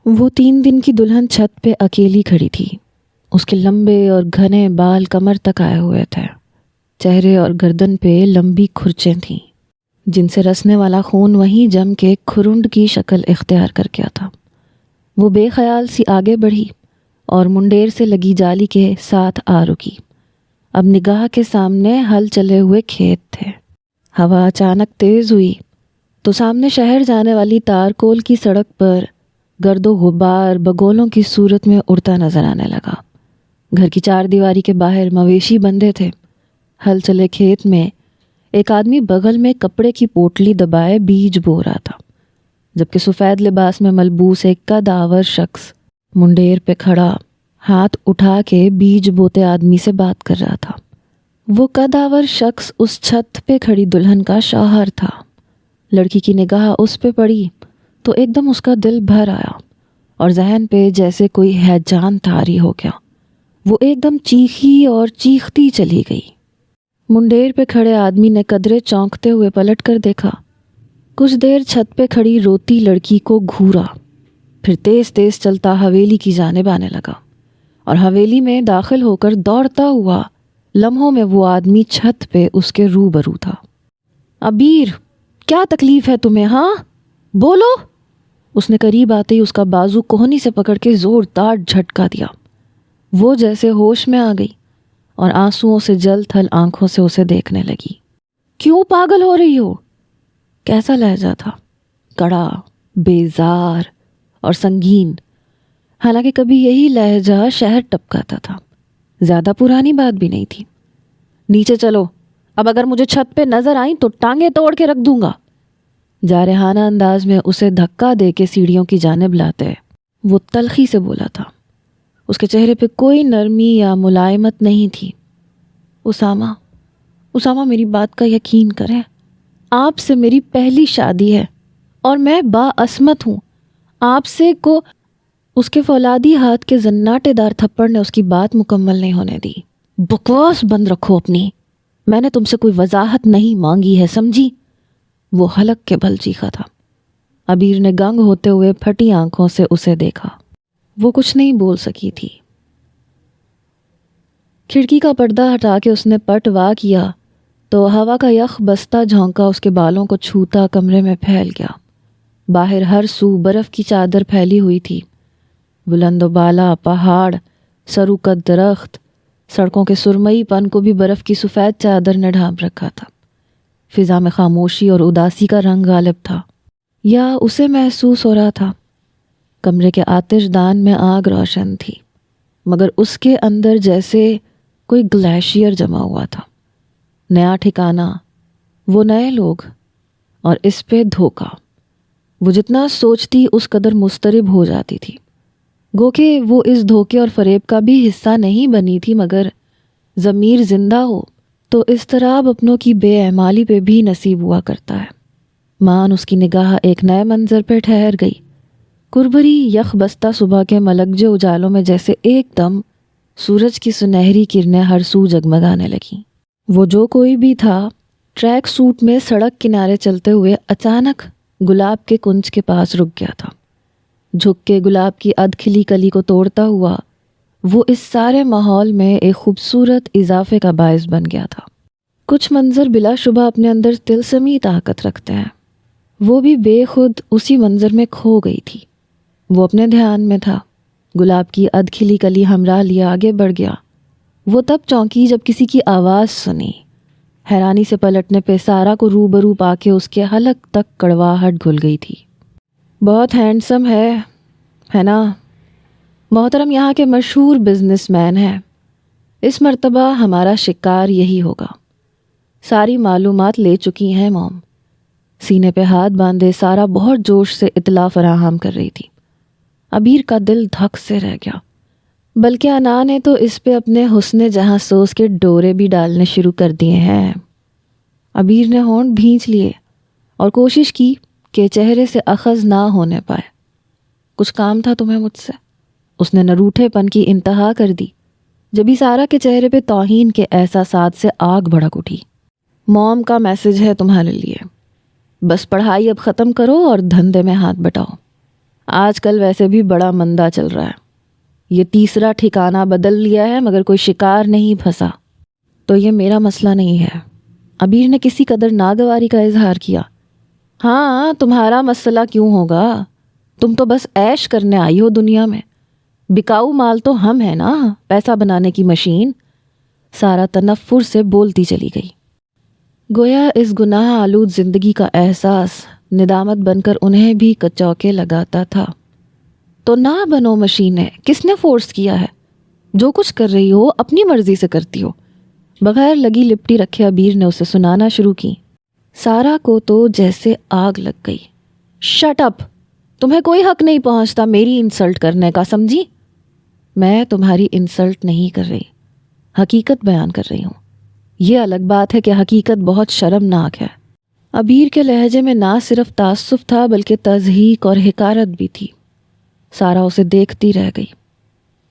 وہ 3 دن کی دلہن چھت پہ اکیلی کھڑی تھی۔ اس کے لمبے اور گھنے بال کمر تک آئے ہوئے تھے۔ چہرے اور گردن پہ لمبی کھرچیں تھیں جن سے رسنے والا خون وہیں جم کے کھرنڈ کی شکل اختیار کر گیا تھا۔ وہ بے خیال سی آگے بڑھی اور منڈیر سے لگی جالی کے ساتھ آ رکی۔ اب نگاہ کے سامنے ہل چلے ہوئے کھیت تھے۔ ہوا اچانک تیز ہوئی تو سامنے شہر جانے والی تارکول کی سڑک پر گرد و غبار بگولوں کی صورت میں اڑتا نظر آنے لگا۔ گھر کی 4 دیواری کے باہر مویشی بندھے تھے۔ ہل چلے کھیت میں ایک آدمی بغل میں کپڑے کی پوٹلی دبائے بیج بو رہا تھا، جبکہ سفید لباس میں ملبوس ایک قدآور شخص منڈیر پہ کھڑا ہاتھ اٹھا کے بیج بوتے آدمی سے بات کر رہا تھا۔ وہ قدآور شخص اس چھت پہ کھڑی دلہن کا شوہر تھا۔ لڑکی کی نگاہ اس پہ پڑی تو ایک دم اس کا دل بھر آیا اور ذہن پہ جیسے کوئی ہیجان طاری ہو گیا۔ وہ ایک دم چیخی اور چیختی چلی گئی۔ منڈیر پہ کھڑے آدمی نے قدرے چونکتے ہوئے پلٹ کر دیکھا۔ کچھ دیر چھت پہ کھڑی روتی لڑکی کو گھورا، پھر تیز تیز چلتا حویلی کی جانب آنے لگا اور حویلی میں داخل ہو کر دوڑتا ہوا لمحوں میں وہ آدمی چھت پہ اس کے روبرو تھا۔ عبیر، کیا تکلیف ہے تمہیں؟ ہاں بولو۔ اس نے قریب آتے ہی اس کا بازو کوہنی سے پکڑ کے زوردار جھٹکا دیا۔ وہ جیسے ہوش میں آ گئی اور آنسوؤں سے جل تھل آنکھوں سے اسے دیکھنے لگی۔ کیوں پاگل ہو رہی ہو؟ کیسا لہجہ تھا، کڑا، بیزار اور سنگین۔ حالانکہ کبھی یہی لہجہ شہر ٹپکاتا تھا۔ زیادہ پرانی بات بھی نہیں تھی۔ نیچے چلو، اب اگر مجھے چھت پہ نظر آئیں تو ٹانگیں توڑ کے رکھ دوں گا۔ جارحانہ انداز میں اسے دھکا دے کے سیڑھیوں کی جانب لاتے وہ تلخی سے بولا تھا۔ اس کے چہرے پہ کوئی نرمی یا ملائمت نہیں تھی۔ اسامہ میری بات کا یقین کریں، آپ سے میری پہلی شادی ہے اور میں باعصمت ہوں۔ آپ سے کو اس کے فولادی ہاتھ کے زناٹے دار تھپڑ نے اس کی بات مکمل نہیں ہونے دی۔ بکواس بند رکھو اپنی، میں نے تم سے کوئی وضاحت نہیں مانگی ہے، سمجھی؟ وہ حلق کے بل چیخا تھا۔ عبیر نے گنگ ہوتے ہوئے پھٹی آنکھوں سے اسے دیکھا۔ وہ کچھ نہیں بول سکی تھی۔ کھڑکی کا پردہ ہٹا کے اس نے پٹ وا کیا تو ہوا کا یخ بستہ جھونکا اس کے بالوں کو چھوتا کمرے میں پھیل گیا۔ باہر ہر سو برف کی چادر پھیلی ہوئی تھی۔ بلند و بالا پہاڑ، سروقد درخت، سڑکوں کے سرمئی پن کو بھی برف کی سفید چادر نے ڈھانپ رکھا تھا۔ فضا میں خاموشی اور اداسی کا رنگ غالب تھا، یا اسے محسوس ہو رہا تھا۔ کمرے کے آتش دان میں آگ روشن تھی، مگر اس کے اندر جیسے کوئی گلیشیئر جمع ہوا تھا۔ نیا ٹھکانہ، وہ نئے لوگ، اور اس پہ دھوکہ۔ وہ جتنا سوچتی اس قدر مضطرب ہو جاتی تھی۔ گو کہ وہ اس دھوکے اور فریب کا بھی حصہ نہیں بنی تھی، مگر ضمیر زندہ ہو تو اضطراب اپنوں کی بے اعمالی پہ بھی نصیب ہوا کرتا ہے۔ مان اس کی نگاہ ایک نئے منظر پہ ٹھہر گئی۔ کربری یخ بستہ صبح کے ملگجے اجالوں میں جیسے ایک دم سورج کی سنہری کرنیں ہر سو جگمگانے لگیں۔ وہ جو کوئی بھی تھا، ٹریک سوٹ میں سڑک کنارے چلتے ہوئے اچانک گلاب کے کنج کے پاس رک گیا تھا۔ جھک کے گلاب کی ادھ کھلی کلی کو توڑتا ہوا وہ اس سارے ماحول میں ایک خوبصورت اضافے کا باعث بن گیا تھا۔ کچھ منظر بلا شبہ اپنے اندر طلسمی طاقت رکھتے ہیں۔ وہ بھی بے خود اسی منظر میں کھو گئی تھی۔ وہ اپنے دھیان میں تھا۔ گلاب کی ادھ کھلی کلی ہمراہ لیے آگے بڑھ گیا۔ وہ تب چونکی جب کسی کی آواز سنی۔ حیرانی سے پلٹنے پہ سارا کو روبرو پا کے اس کے حلق تک کڑواہٹ گھل گئی تھی۔ بہت ہینڈسم ہے نا؟ محترم یہاں کے مشہور بزنس مین ہیں۔ اس مرتبہ ہمارا شکار یہی ہوگا۔ ساری معلومات لے چکی ہیں موم۔ سینے پہ ہاتھ باندھے سارا بہت جوش سے اطلاع فراہم کر رہی تھی۔ عبیر کا دل دھک سے رہ گیا، بلکہ انا نے تو اس پہ اپنے حسن جہاں سوز کے ڈورے بھی ڈالنے شروع کر دیے ہیں۔ عبیر نے ہونٹ بھینچ لیے اور کوشش کی کہ چہرے سے اخذ نہ ہونے پائے۔ کچھ کام تھا تمہیں مجھ سے؟ اس نے نروٹھے پن کی انتہا کر دی جبھی سارا کے چہرے پہ توہین کے احساسات سے آگ بھڑک اٹھی۔ موم کا میسج ہے تمہارے لیے، بس پڑھائی اب ختم کرو اور دھندے میں ہاتھ بٹاؤ۔ آج کل ویسے بھی بڑا مندہ چل رہا ہے، یہ تیسرا ٹھکانہ بدل لیا ہے مگر کوئی شکار نہیں پھنسا۔ تو یہ میرا مسئلہ نہیں ہے، عبیر نے کسی قدر ناگواری کا اظہار کیا۔ ہاں تمہارا مسئلہ کیوں ہوگا، تم تو بس عیش کرنے آئی ہو دنیا میں، بکاؤ مال تو ہم ہیں نا، پیسہ بنانے کی مشین۔ سارا تنفر سے بولتی چلی گئی، گویا اس گناہ آلود زندگی کا احساس ندامت بن کر انہیں بھی کچوکے لگاتا تھا۔ تو نہ بنو مشینیں، کس نے فورس کیا ہے؟ جو کچھ کر رہی ہو اپنی مرضی سے کرتی ہو۔ بغیر لگی لپٹی رکھے عبیر نے اسے سنانا شروع کی۔ سارا کو تو جیسے آگ لگ گئی۔ شٹ اپ، تمہیں کوئی حق نہیں پہنچتا میری انسلٹ کرنے کا، سمجھی؟ میں تمہاری انسلٹ نہیں کر رہی، حقیقت بیان کر رہی ہوں۔ یہ الگ بات ہے کہ حقیقت بہت شرمناک ہے۔ عبیر کے لہجے میں نہ صرف تعصب تھا بلکہ تضحیک اور حقارت بھی تھی۔ سارا اسے دیکھتی رہ گئی۔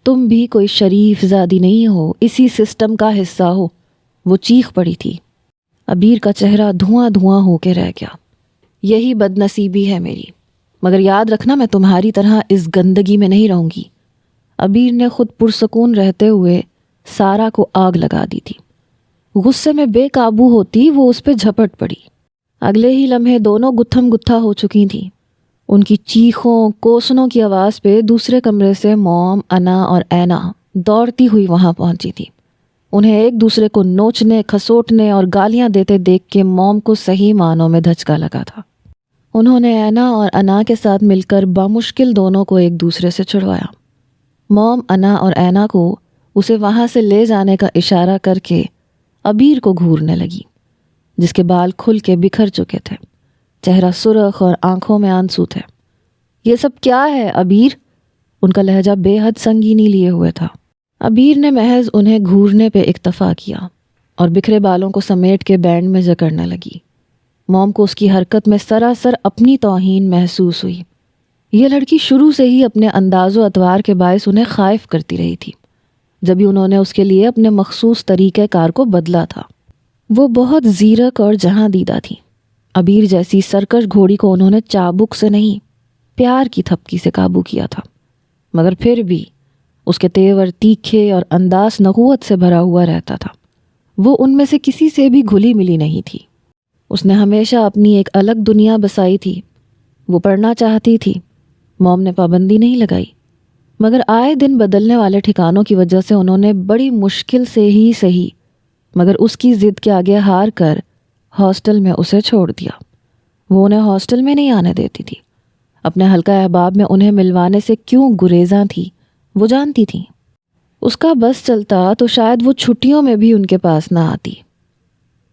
تم بھی کوئی شریف زادی نہیں ہو، اسی سسٹم کا حصہ ہو، وہ چیخ پڑی تھی۔ عبیر کا چہرہ دھواں دھواں ہو کے رہ گیا۔ یہی بد نصیبی ہے میری، مگر یاد رکھنا میں تمہاری طرح اس گندگی میں نہیں رہوں گی۔ عبیر نے خود پرسکون رہتے ہوئے سارا کو آگ لگا دی تھی۔ غصے میں بے قابو ہوتی وہ اس پہ جھپٹ پڑی۔ اگلے ہی لمحے دونوں گتھم گتھا ہو چکی تھیں۔ ان کی چیخوں کوسنوں کی آواز پہ دوسرے کمرے سے موم، انا اور اینا دوڑتی ہوئی وہاں پہنچی تھی۔ انہیں ایک دوسرے کو نوچنے، کھسوٹنے اور گالیاں دیتے دیکھ کے موم کو صحیح معنوں میں دھچکا لگا تھا۔ انہوں نے اینا اور انا کے ساتھ مل کر بامشکل دونوں کو ایک دوسرے سے چھڑوایا۔ موم انا اور اینا کو اسے وہاں سے لے جانے کا اشارہ کر کے عبیر کو گھورنے لگی، جس کے بال کھل کے بکھر چکے تھے، چہرہ سرخ اور آنکھوں میں آنسو تھے۔ یہ سب کیا ہے عبیر؟ ان کا لہجہ بے حد سنگینی لیے ہوئے تھا۔ عبیر نے محض انہیں گھورنے پہ اکتفا کیا اور بکھرے بالوں کو سمیٹ کے بینڈ میں جکڑنے لگی۔ موم کو اس کی حرکت میں سراسر اپنی توہین محسوس ہوئی۔ یہ لڑکی شروع سے ہی اپنے انداز و اطوار کے باعث انہیں خائف کرتی رہی تھی، جبھی انہوں نے اس کے لیے اپنے مخصوص طریقہ کار کو بدلا تھا۔ وہ بہت زیرک اور جہاں دیدہ تھی۔ عبیر جیسی سرکش گھوڑی کو انہوں نے چابک سے نہیں، پیار کی تھپکی سے قابو کیا تھا، مگر پھر بھی اس کے تیور تیکھے اور انداز نخوت سے بھرا ہوا رہتا تھا۔ وہ ان میں سے کسی سے بھی گھلی ملی نہیں تھی۔ اس نے ہمیشہ اپنی ایک الگ دنیا بسائی تھی۔ وہ پڑھنا چاہتی تھی، موم نے پابندی نہیں لگائی، مگر آئے دن بدلنے والے ٹھکانوں کی وجہ سے انہوں نے بڑی مشکل سے ہی صحیح مگر اس کی ضد کے آگے ہار کر ہاسٹل میں اسے چھوڑ دیا۔ وہ انہیں ہاسٹل میں نہیں آنے دیتی تھی۔ اپنے حلقہ احباب میں انہیں ملوانے سے کیوں گریزاں تھی وہ جانتی تھی۔ اس کا بس چلتا تو شاید وہ چھٹیوں میں بھی ان کے پاس نہ آتی۔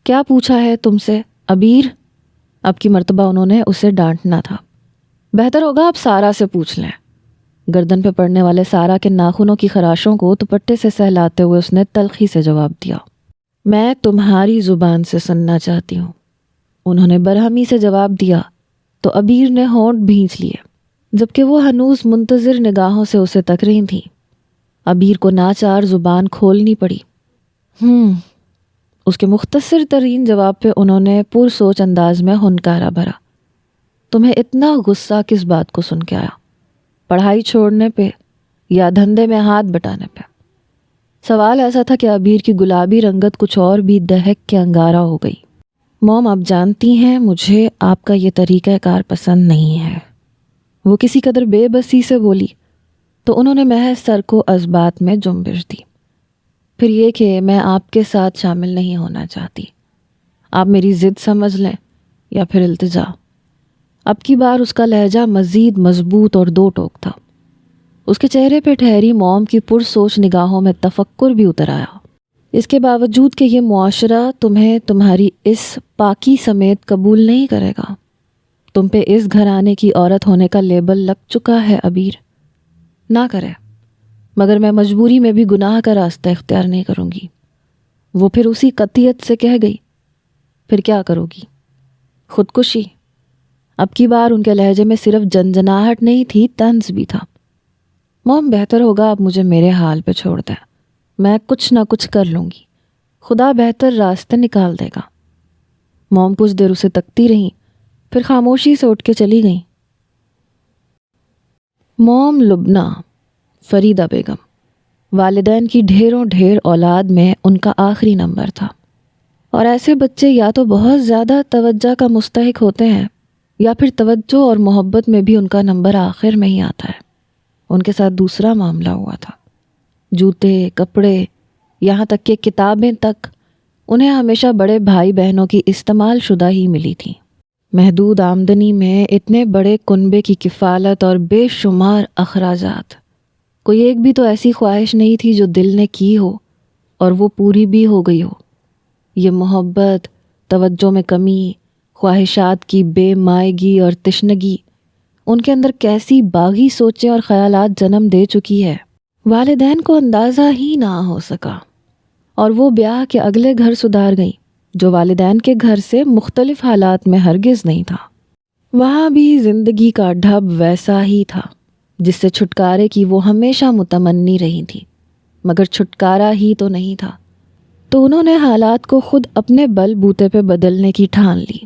کیا پوچھا ہے تم سے عبیر؟ اب کی مرتبہ انہوں نے اسے ڈانٹنا تھا۔ بہتر ہوگا آپ سارا سے پوچھ لیں۔ گردن پہ پڑنے والے سارا کے ناخنوں کی خراشوں کو دوپٹے سے سہلاتے ہوئے اس نے تلخی سے جواب دیا۔ میں تمہاری زبان سے سننا چاہتی ہوں۔ انہوں نے برہمی سے جواب دیا تو عبیر نے ہونٹ بھینچ لیے، جبکہ وہ ہنوز منتظر نگاہوں سے اسے تک رہی تھی۔ عبیر کو ناچار زبان کھولنی پڑی۔ اس کے مختصر ترین جواب پہ انہوں نے پرسوچ انداز میں ہنکارا بھرا۔ تمہیں اتنا غصہ کس بات کو سن کے آیا؟ پڑھائی چھوڑنے پہ یا دھندے میں ہاتھ بٹانے پہ؟ سوال ایسا تھا کہ عبیر کی گلابی رنگت کچھ اور بھی دہک کے انگارہ ہو گئی۔ موم آپ جانتی ہیں مجھے آپ کا یہ طریقہ کار پسند نہیں ہے، وہ کسی قدر بے بسی سے بولی تو انہوں نے محض سر کو اسبات میں جنبش دی۔ پھر یہ کہ میں آپ کے ساتھ شامل نہیں ہونا چاہتی، آپ میری ضد سمجھ لیں یا پھر التجا۔ اب کی بار اس کا لہجہ مزید مضبوط اور دو ٹوک تھا۔ اس کے چہرے پہ ٹھہری موم کی پرسوچ نگاہوں میں تفکر بھی اتر آیا۔ اس کے باوجود کہ یہ معاشرہ تمہیں تمہاری اس پاکی سمیت قبول نہیں کرے گا، تم پہ اس گھرانے کی عورت ہونے کا لیبل لگ چکا ہے عبیر۔ نہ کرے، مگر میں مجبوری میں بھی گناہ کا راستہ اختیار نہیں کروں گی۔ وہ پھر اسی قطعیت سے کہہ گئی۔ پھر کیا کرو گی؟ خودکشی؟ اب کی بار ان کے لہجے میں صرف جنجناہٹ نہیں تھی، طنز بھی تھا۔ موم بہتر ہوگا آپ مجھے میرے حال پہ چھوڑ دیں، میں کچھ نہ کچھ کر لوں گی، خدا بہتر راستے نکال دے گا۔ موم کچھ دیر اسے تکتی رہیں، پھر خاموشی سے اٹھ کے چلی گئیں۔ موم لبنہ فریدہ بیگم، والدین کی ڈھیر اولاد میں ان کا آخری نمبر تھا، اور ایسے بچے یا تو بہت زیادہ توجہ کا مستحق ہوتے ہیں یا پھر توجہ اور محبت میں بھی ان کا نمبر آخر میں ہی آتا ہے۔ ان کے ساتھ دوسرا معاملہ ہوا تھا۔ جوتے، کپڑے، یہاں تک کہ کتابیں تک انہیں ہمیشہ بڑے بھائی بہنوں کی استعمال شدہ ہی ملی تھیں۔ محدود آمدنی میں اتنے بڑے کنبے کی کفالت اور بے شمار اخراجات، کوئی ایک بھی تو ایسی خواہش نہیں تھی جو دل نے کی ہو اور وہ پوری بھی ہو گئی ہو۔ یہ محبت، توجہ میں کمی، خواہشات کی بے مائگی اور تشنگی ان کے اندر کیسی باغی سوچیں اور خیالات جنم دے چکی ہے، والدین کو اندازہ ہی نہ ہو سکا، اور وہ بیاہ کے اگلے گھر سدھار گئیں جو والدین کے گھر سے مختلف حالات میں ہرگز نہیں تھا۔ وہاں بھی زندگی کا ڈھب ویسا ہی تھا جس سے چھٹکارے کی وہ ہمیشہ متمنی رہی تھی، مگر چھٹکارا ہی تو نہیں تھا، تو انہوں نے حالات کو خود اپنے بل بوتے پہ بدلنے کی ٹھان لی۔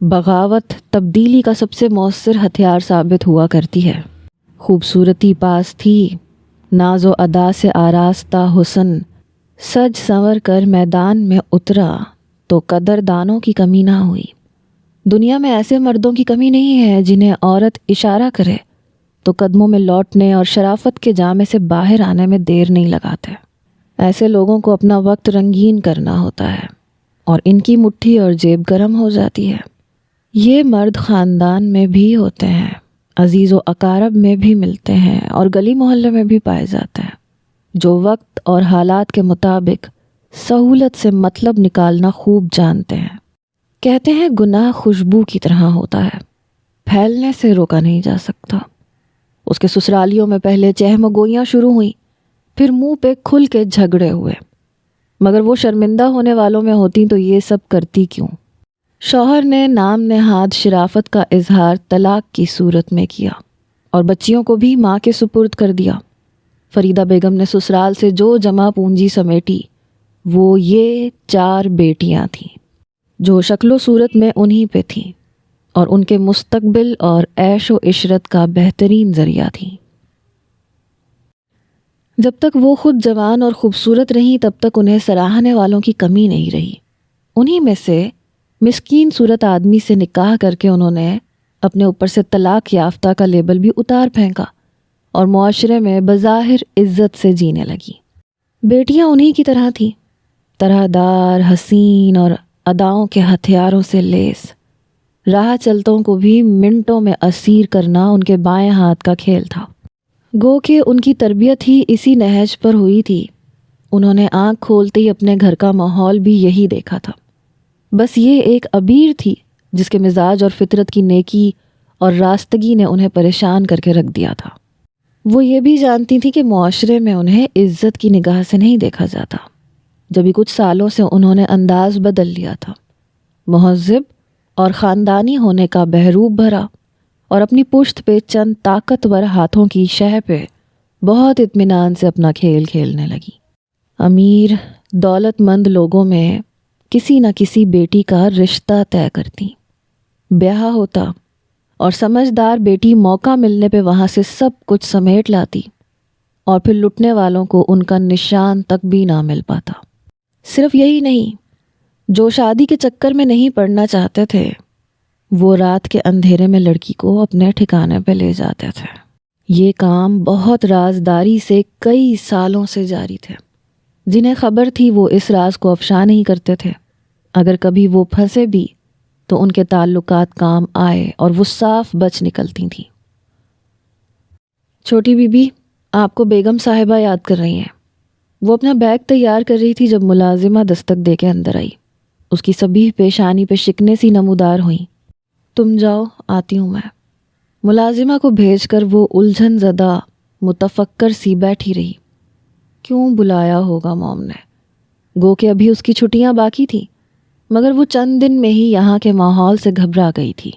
بغاوت تبدیلی کا سب سے مؤثر ہتھیار ثابت ہوا کرتی ہے۔ خوبصورتی پاس تھی، ناز و ادا سے آراستہ حسن سج سنور کر میدان میں اترا تو قدردانوں کی کمی نہ ہوئی۔ دنیا میں ایسے مردوں کی کمی نہیں ہے جنہیں عورت اشارہ کرے تو قدموں میں لوٹنے اور شرافت کے جامے سے باہر آنے میں دیر نہیں لگاتے۔ ایسے لوگوں کو اپنا وقت رنگین کرنا ہوتا ہے اور ان کی مٹھی اور جیب گرم ہو جاتی ہے۔ یہ مرد خاندان میں بھی ہوتے ہیں، عزیز و اقارب میں بھی ملتے ہیں اور گلی محلے میں بھی پائے جاتے ہیں، جو وقت اور حالات کے مطابق سہولت سے مطلب نکالنا خوب جانتے ہیں۔ کہتے ہیں گناہ خوشبو کی طرح ہوتا ہے، پھیلنے سے روکا نہیں جا سکتا۔ اس کے سسرالیوں میں پہلے چہم گوئیاں شروع ہوئیں، پھر منہ پہ کھل کے جھگڑے ہوئے، مگر وہ شرمندہ ہونے والوں میں ہوتی تو یہ سب کرتی کیوں؟ شوہر نے نام نہاد شرافت کا اظہار طلاق کی صورت میں کیا اور بچیوں کو بھی ماں کے سپرد کر دیا۔ فریدہ بیگم نے سسرال سے جو جمع پونجی سمیٹی وہ یہ 4 بیٹیاں تھیں جو شکل و صورت میں انہی پہ تھیں اور ان کے مستقبل اور عیش و عشرت کا بہترین ذریعہ تھیں۔ جب تک وہ خود جوان اور خوبصورت رہیں تب تک انہیں سراہنے والوں کی کمی نہیں رہی۔ انہی میں سے مسکین صورت آدمی سے نکاح کر کے انہوں نے اپنے اوپر سے طلاق یافتہ کا لیبل بھی اتار پھینکا اور معاشرے میں بظاہر عزت سے جینے لگی۔ بیٹیاں انہی کی طرح تھیں، طرح دار، حسین اور اداؤں کے ہتھیاروں سے لیس۔ راہ چلتوں کو بھی منٹوں میں اسیر کرنا ان کے بائیں ہاتھ کا کھیل تھا۔ گو کہ ان کی تربیت ہی اسی نہج پر ہوئی تھی۔ انہوں نے آنکھ کھولتے ہی اپنے گھر کا ماحول بھی یہی دیکھا تھا۔ بس یہ ایک عبیر تھی جس کے مزاج اور فطرت کی نیکی اور راستگی نے انہیں پریشان کر کے رکھ دیا تھا۔ وہ یہ بھی جانتی تھی کہ معاشرے میں انہیں عزت کی نگاہ سے نہیں دیکھا جاتا۔ جبھی کچھ سالوں سے انہوں نے انداز بدل لیا تھا، مہذب اور خاندانی ہونے کا بحروب بھرا، اور اپنی پشت پہ چند طاقتور ہاتھوں کی شہ پہ بہت اطمینان سے اپنا کھیل کھیلنے لگی۔ امیر دولت مند لوگوں میں کسی نہ کسی بیٹی کا رشتہ طے کرتی، بیاہ ہوتا اور سمجھدار بیٹی موقع ملنے پہ وہاں سے سب کچھ سمیٹ لاتی، اور پھر لٹنے والوں کو ان کا نشان تک بھی نہ مل پاتا۔ صرف یہی نہیں، جو شادی کے چکر میں نہیں پڑنا چاہتے تھے وہ رات کے اندھیرے میں لڑکی کو اپنے ٹھکانے پہ لے جاتے تھے۔ یہ کام بہت رازداری سے کئی سالوں سے جاری تھے۔ جنہیں خبر تھی وہ اس راز کو افشا نہیں کرتے تھے۔ اگر کبھی وہ پھنسے بھی تو ان کے تعلقات کام آئے اور وہ صاف بچ نکلتی تھیں۔ چھوٹی بی بی آپ کو بیگم صاحبہ یاد کر رہی ہیں۔ وہ اپنا بیگ تیار کر رہی تھی جب ملازمہ دستک دے کے اندر آئی۔ اس کی سبیہ پیشانی پہ شکنے سی نمودار ہوئیں۔ تم جاؤ، آتی ہوں میں۔ ملازمہ کو بھیج کر وہ الجھن زدہ متفکر سی بیٹھی رہی۔ کیوں بلایا ہوگا موم نے؟ گو کہ ابھی اس کی چھٹیاں باقی تھیں، مگر وہ چند دن میں ہی یہاں کے ماحول سے گھبرا گئی تھی۔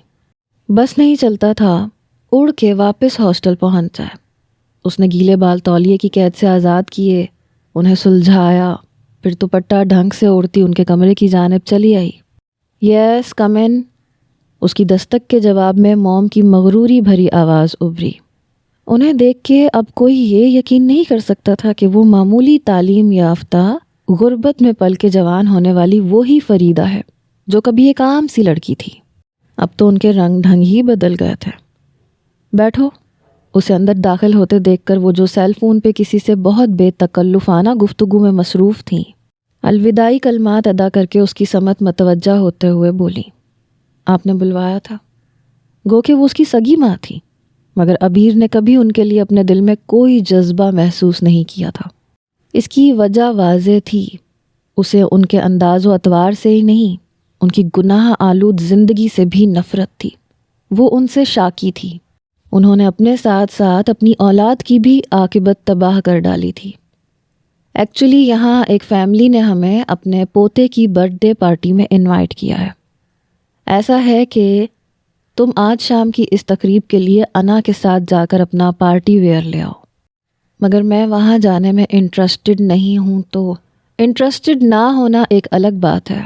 بس نہیں چلتا تھا اڑ کے واپس ہاسٹل پہنچ جائے۔ اس نے گیلے بال تولیے کی قید سے آزاد کیے، انہیں سلجھایا، پھر دوپٹہ ڈھنگ سے اوڑھتی ان کے کمرے کی جانب چلی آئی۔ یس کم ان، اس کی دستک کے جواب میں موم کی مغروری بھری آواز ابھری۔ انہیں دیکھ کے اب کوئی یہ یقین نہیں کر سکتا تھا کہ وہ معمولی تعلیم یافتہ غربت میں پل کے جوان ہونے والی وہی فریدہ ہے جو کبھی ایک عام سی لڑکی تھی۔ اب تو ان کے رنگ ڈھنگ ہی بدل گئے تھے۔ بیٹھو، اسے اندر داخل ہوتے دیکھ کر وہ جو سیل فون پہ کسی سے بہت بے تکلفانہ گفتگو میں مصروف تھیں، الوداعی کلمات ادا کر کے اس کی سمت متوجہ ہوتے ہوئے بولی، آپ نے بلوایا تھا؟ گو کہ وہ اس کی سگی ماں تھی، مگر عبیر نے کبھی ان کے لیے اپنے دل میں کوئی جذبہ محسوس نہیں کیا تھا۔ اس کی وجہ واضح تھی، اسے ان کے انداز و اطوار سے ہی نہیں، ان کی گناہ آلود زندگی سے بھی نفرت تھی۔ وہ ان سے شاکی تھی۔ انہوں نے اپنے ساتھ ساتھ اپنی اولاد کی بھی عاقبت تباہ کر ڈالی تھی۔ ایکچولی یہاں ایک فیملی نے ہمیں اپنے پوتے کی برتھ ڈے پارٹی میں انوائٹ کیا ہے۔ ایسا ہے کہ تم آج شام کی اس تقریب کے لیے انا کے ساتھ جا کر اپنا پارٹی ویئر لے آؤ، مگر میں وہاں جانے میں انٹرسٹڈ نہیں ہوں۔ تو انٹرسٹڈ نہ ہونا ایک الگ بات ہے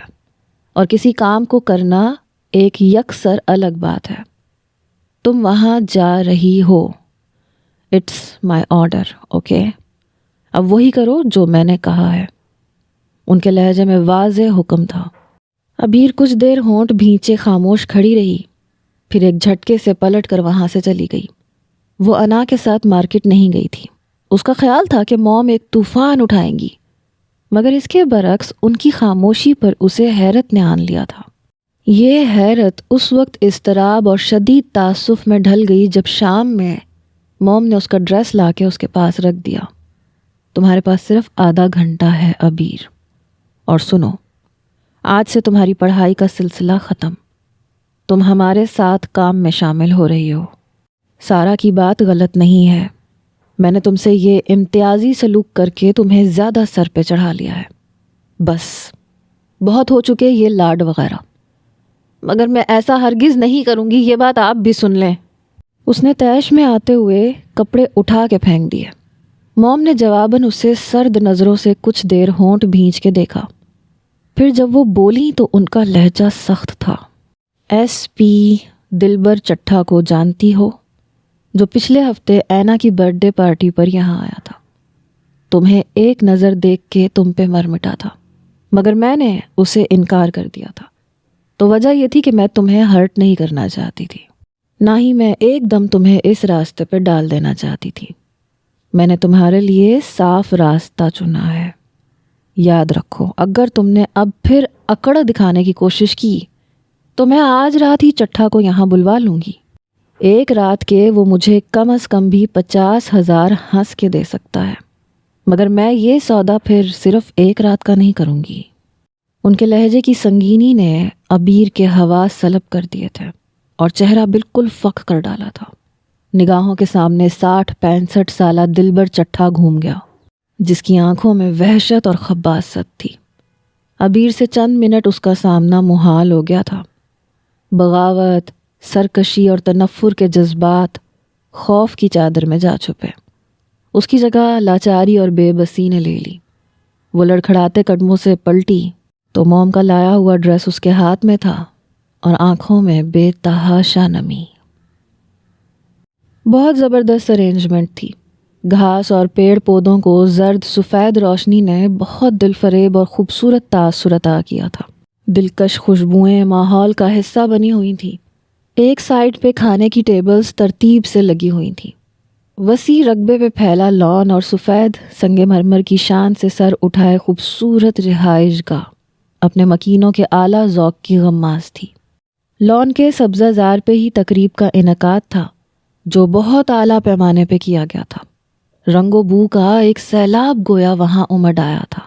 اور کسی کام کو کرنا ایک یکسر الگ بات ہے۔ تم وہاں جا رہی ہو، اٹس مائی آرڈر، اوکے؟ اب وہی کرو جو میں نے کہا ہے۔ ان کے لہجے میں واضح حکم تھا۔ عبیر کچھ دیر ہونٹ بھینچے خاموش کھڑی رہی، پھر ایک جھٹکے سے پلٹ کر وہاں سے چلی گئی۔ وہ انا کے ساتھ مارکیٹ نہیں گئی تھی۔ اس کا خیال تھا کہ موم ایک طوفان اٹھائیں گی، مگر اس کے برعکس ان کی خاموشی پر اسے حیرت نے آن لیا تھا۔ یہ حیرت اس وقت اضطراب اور شدید تعصف میں ڈھل گئی جب شام میں موم نے اس کا ڈریس لا کے اس کے پاس رکھ دیا۔ تمہارے پاس صرف آدھا گھنٹہ ہے عبیر، اور سنو، آج سے تمہاری پڑھائی کا سلسلہ ختم۔ تم ہمارے ساتھ کام میں شامل ہو رہی ہو۔ سارا کی بات غلط نہیں ہے، میں نے تم سے یہ امتیازی سلوک کر کے تمہیں زیادہ سر پہ چڑھا لیا ہے۔ بس بہت ہو چکے یہ لاڈ وغیرہ، مگر میں ایسا ہرگز نہیں کروں گی، یہ بات آپ بھی سن لیں۔ اس نے طیش میں آتے ہوئے کپڑے اٹھا کے پھینک دیے۔ موم نے جواباً اسے سرد نظروں سے کچھ دیر ہونٹ بھینچ کے دیکھا، پھر جب وہ بولی تو ان کا لہجہ سخت تھا۔ ایس پی دلبر چٹھا کو جانتی ہو، جو پچھلے ہفتے اینا کی برتھ ڈے پارٹی پر یہاں آیا تھا؟ تمہیں ایک نظر دیکھ کے تم پہ مر مٹا تھا، مگر میں نے اسے انکار کر دیا تھا۔ تو وجہ یہ تھی کہ میں تمہیں ہرٹ نہیں کرنا چاہتی تھی، نہ ہی میں ایک دم تمہیں اس راستے پہ ڈال دینا چاہتی تھی۔ میں نے تمہارے لیے صاف راستہ چنا ہے۔ یاد رکھو، اگر تم نے اب پھر اکڑ دکھانے کی کوشش کی تو میں آج رات ہی چٹھا کو یہاں بلوا لوں گی۔ ایک رات کے وہ مجھے کم از کم بھی 50,000 ہنس کے دے سکتا ہے، مگر میں یہ سودا پھر صرف ایک رات کا نہیں کروں گی۔ ان کے لہجے کی سنگینی نے عبیر کے حواس سلب کر دیے تھے اور چہرہ بالکل فک کر ڈالا تھا۔ نگاہوں کے سامنے 60-65 سالہ دلبر چٹھا گھوم گیا، جس کی آنکھوں میں وحشت اور خباثت تھی۔ عبیر سے چند منٹ اس کا سامنا محال ہو گیا تھا۔ بغاوت، سرکشی اور تنفر کے جذبات خوف کی چادر میں جا چھپے۔ اس کی جگہ لاچاری اور بے بسی نے لے لی۔ وہ لڑکھڑاتے قدموں سے پلٹی تو موم کا لایا ہوا ڈریس اس کے ہاتھ میں تھا اور آنکھوں میں بے تحاشا نمی۔ بہت زبردست ارینجمنٹ تھی۔ گھاس اور پیڑ پودوں کو زرد سفید روشنی نے بہت دل فریب اور خوبصورت تاثر عطا کیا تھا۔ دلکش خوشبوئیں ماحول کا حصہ بنی ہوئی تھیں۔ ایک سائڈ پہ کھانے کی ٹیبلز ترتیب سے لگی ہوئی تھیں۔ وسیع رقبے پہ پھیلا لان اور سفید سنگ مرمر کی شان سے سر اٹھائے خوبصورت رہائش گاہ اپنے مکینوں کے اعلیٰ ذوق کی غماز تھی۔ لان کے سبزہ زار پہ ہی تقریب کا انعقاد تھا، جو بہت اعلیٰ پیمانے پہ کیا گیا تھا۔ رنگ و بو کا ایک سیلاب گویا وہاں امڈ آیا تھا۔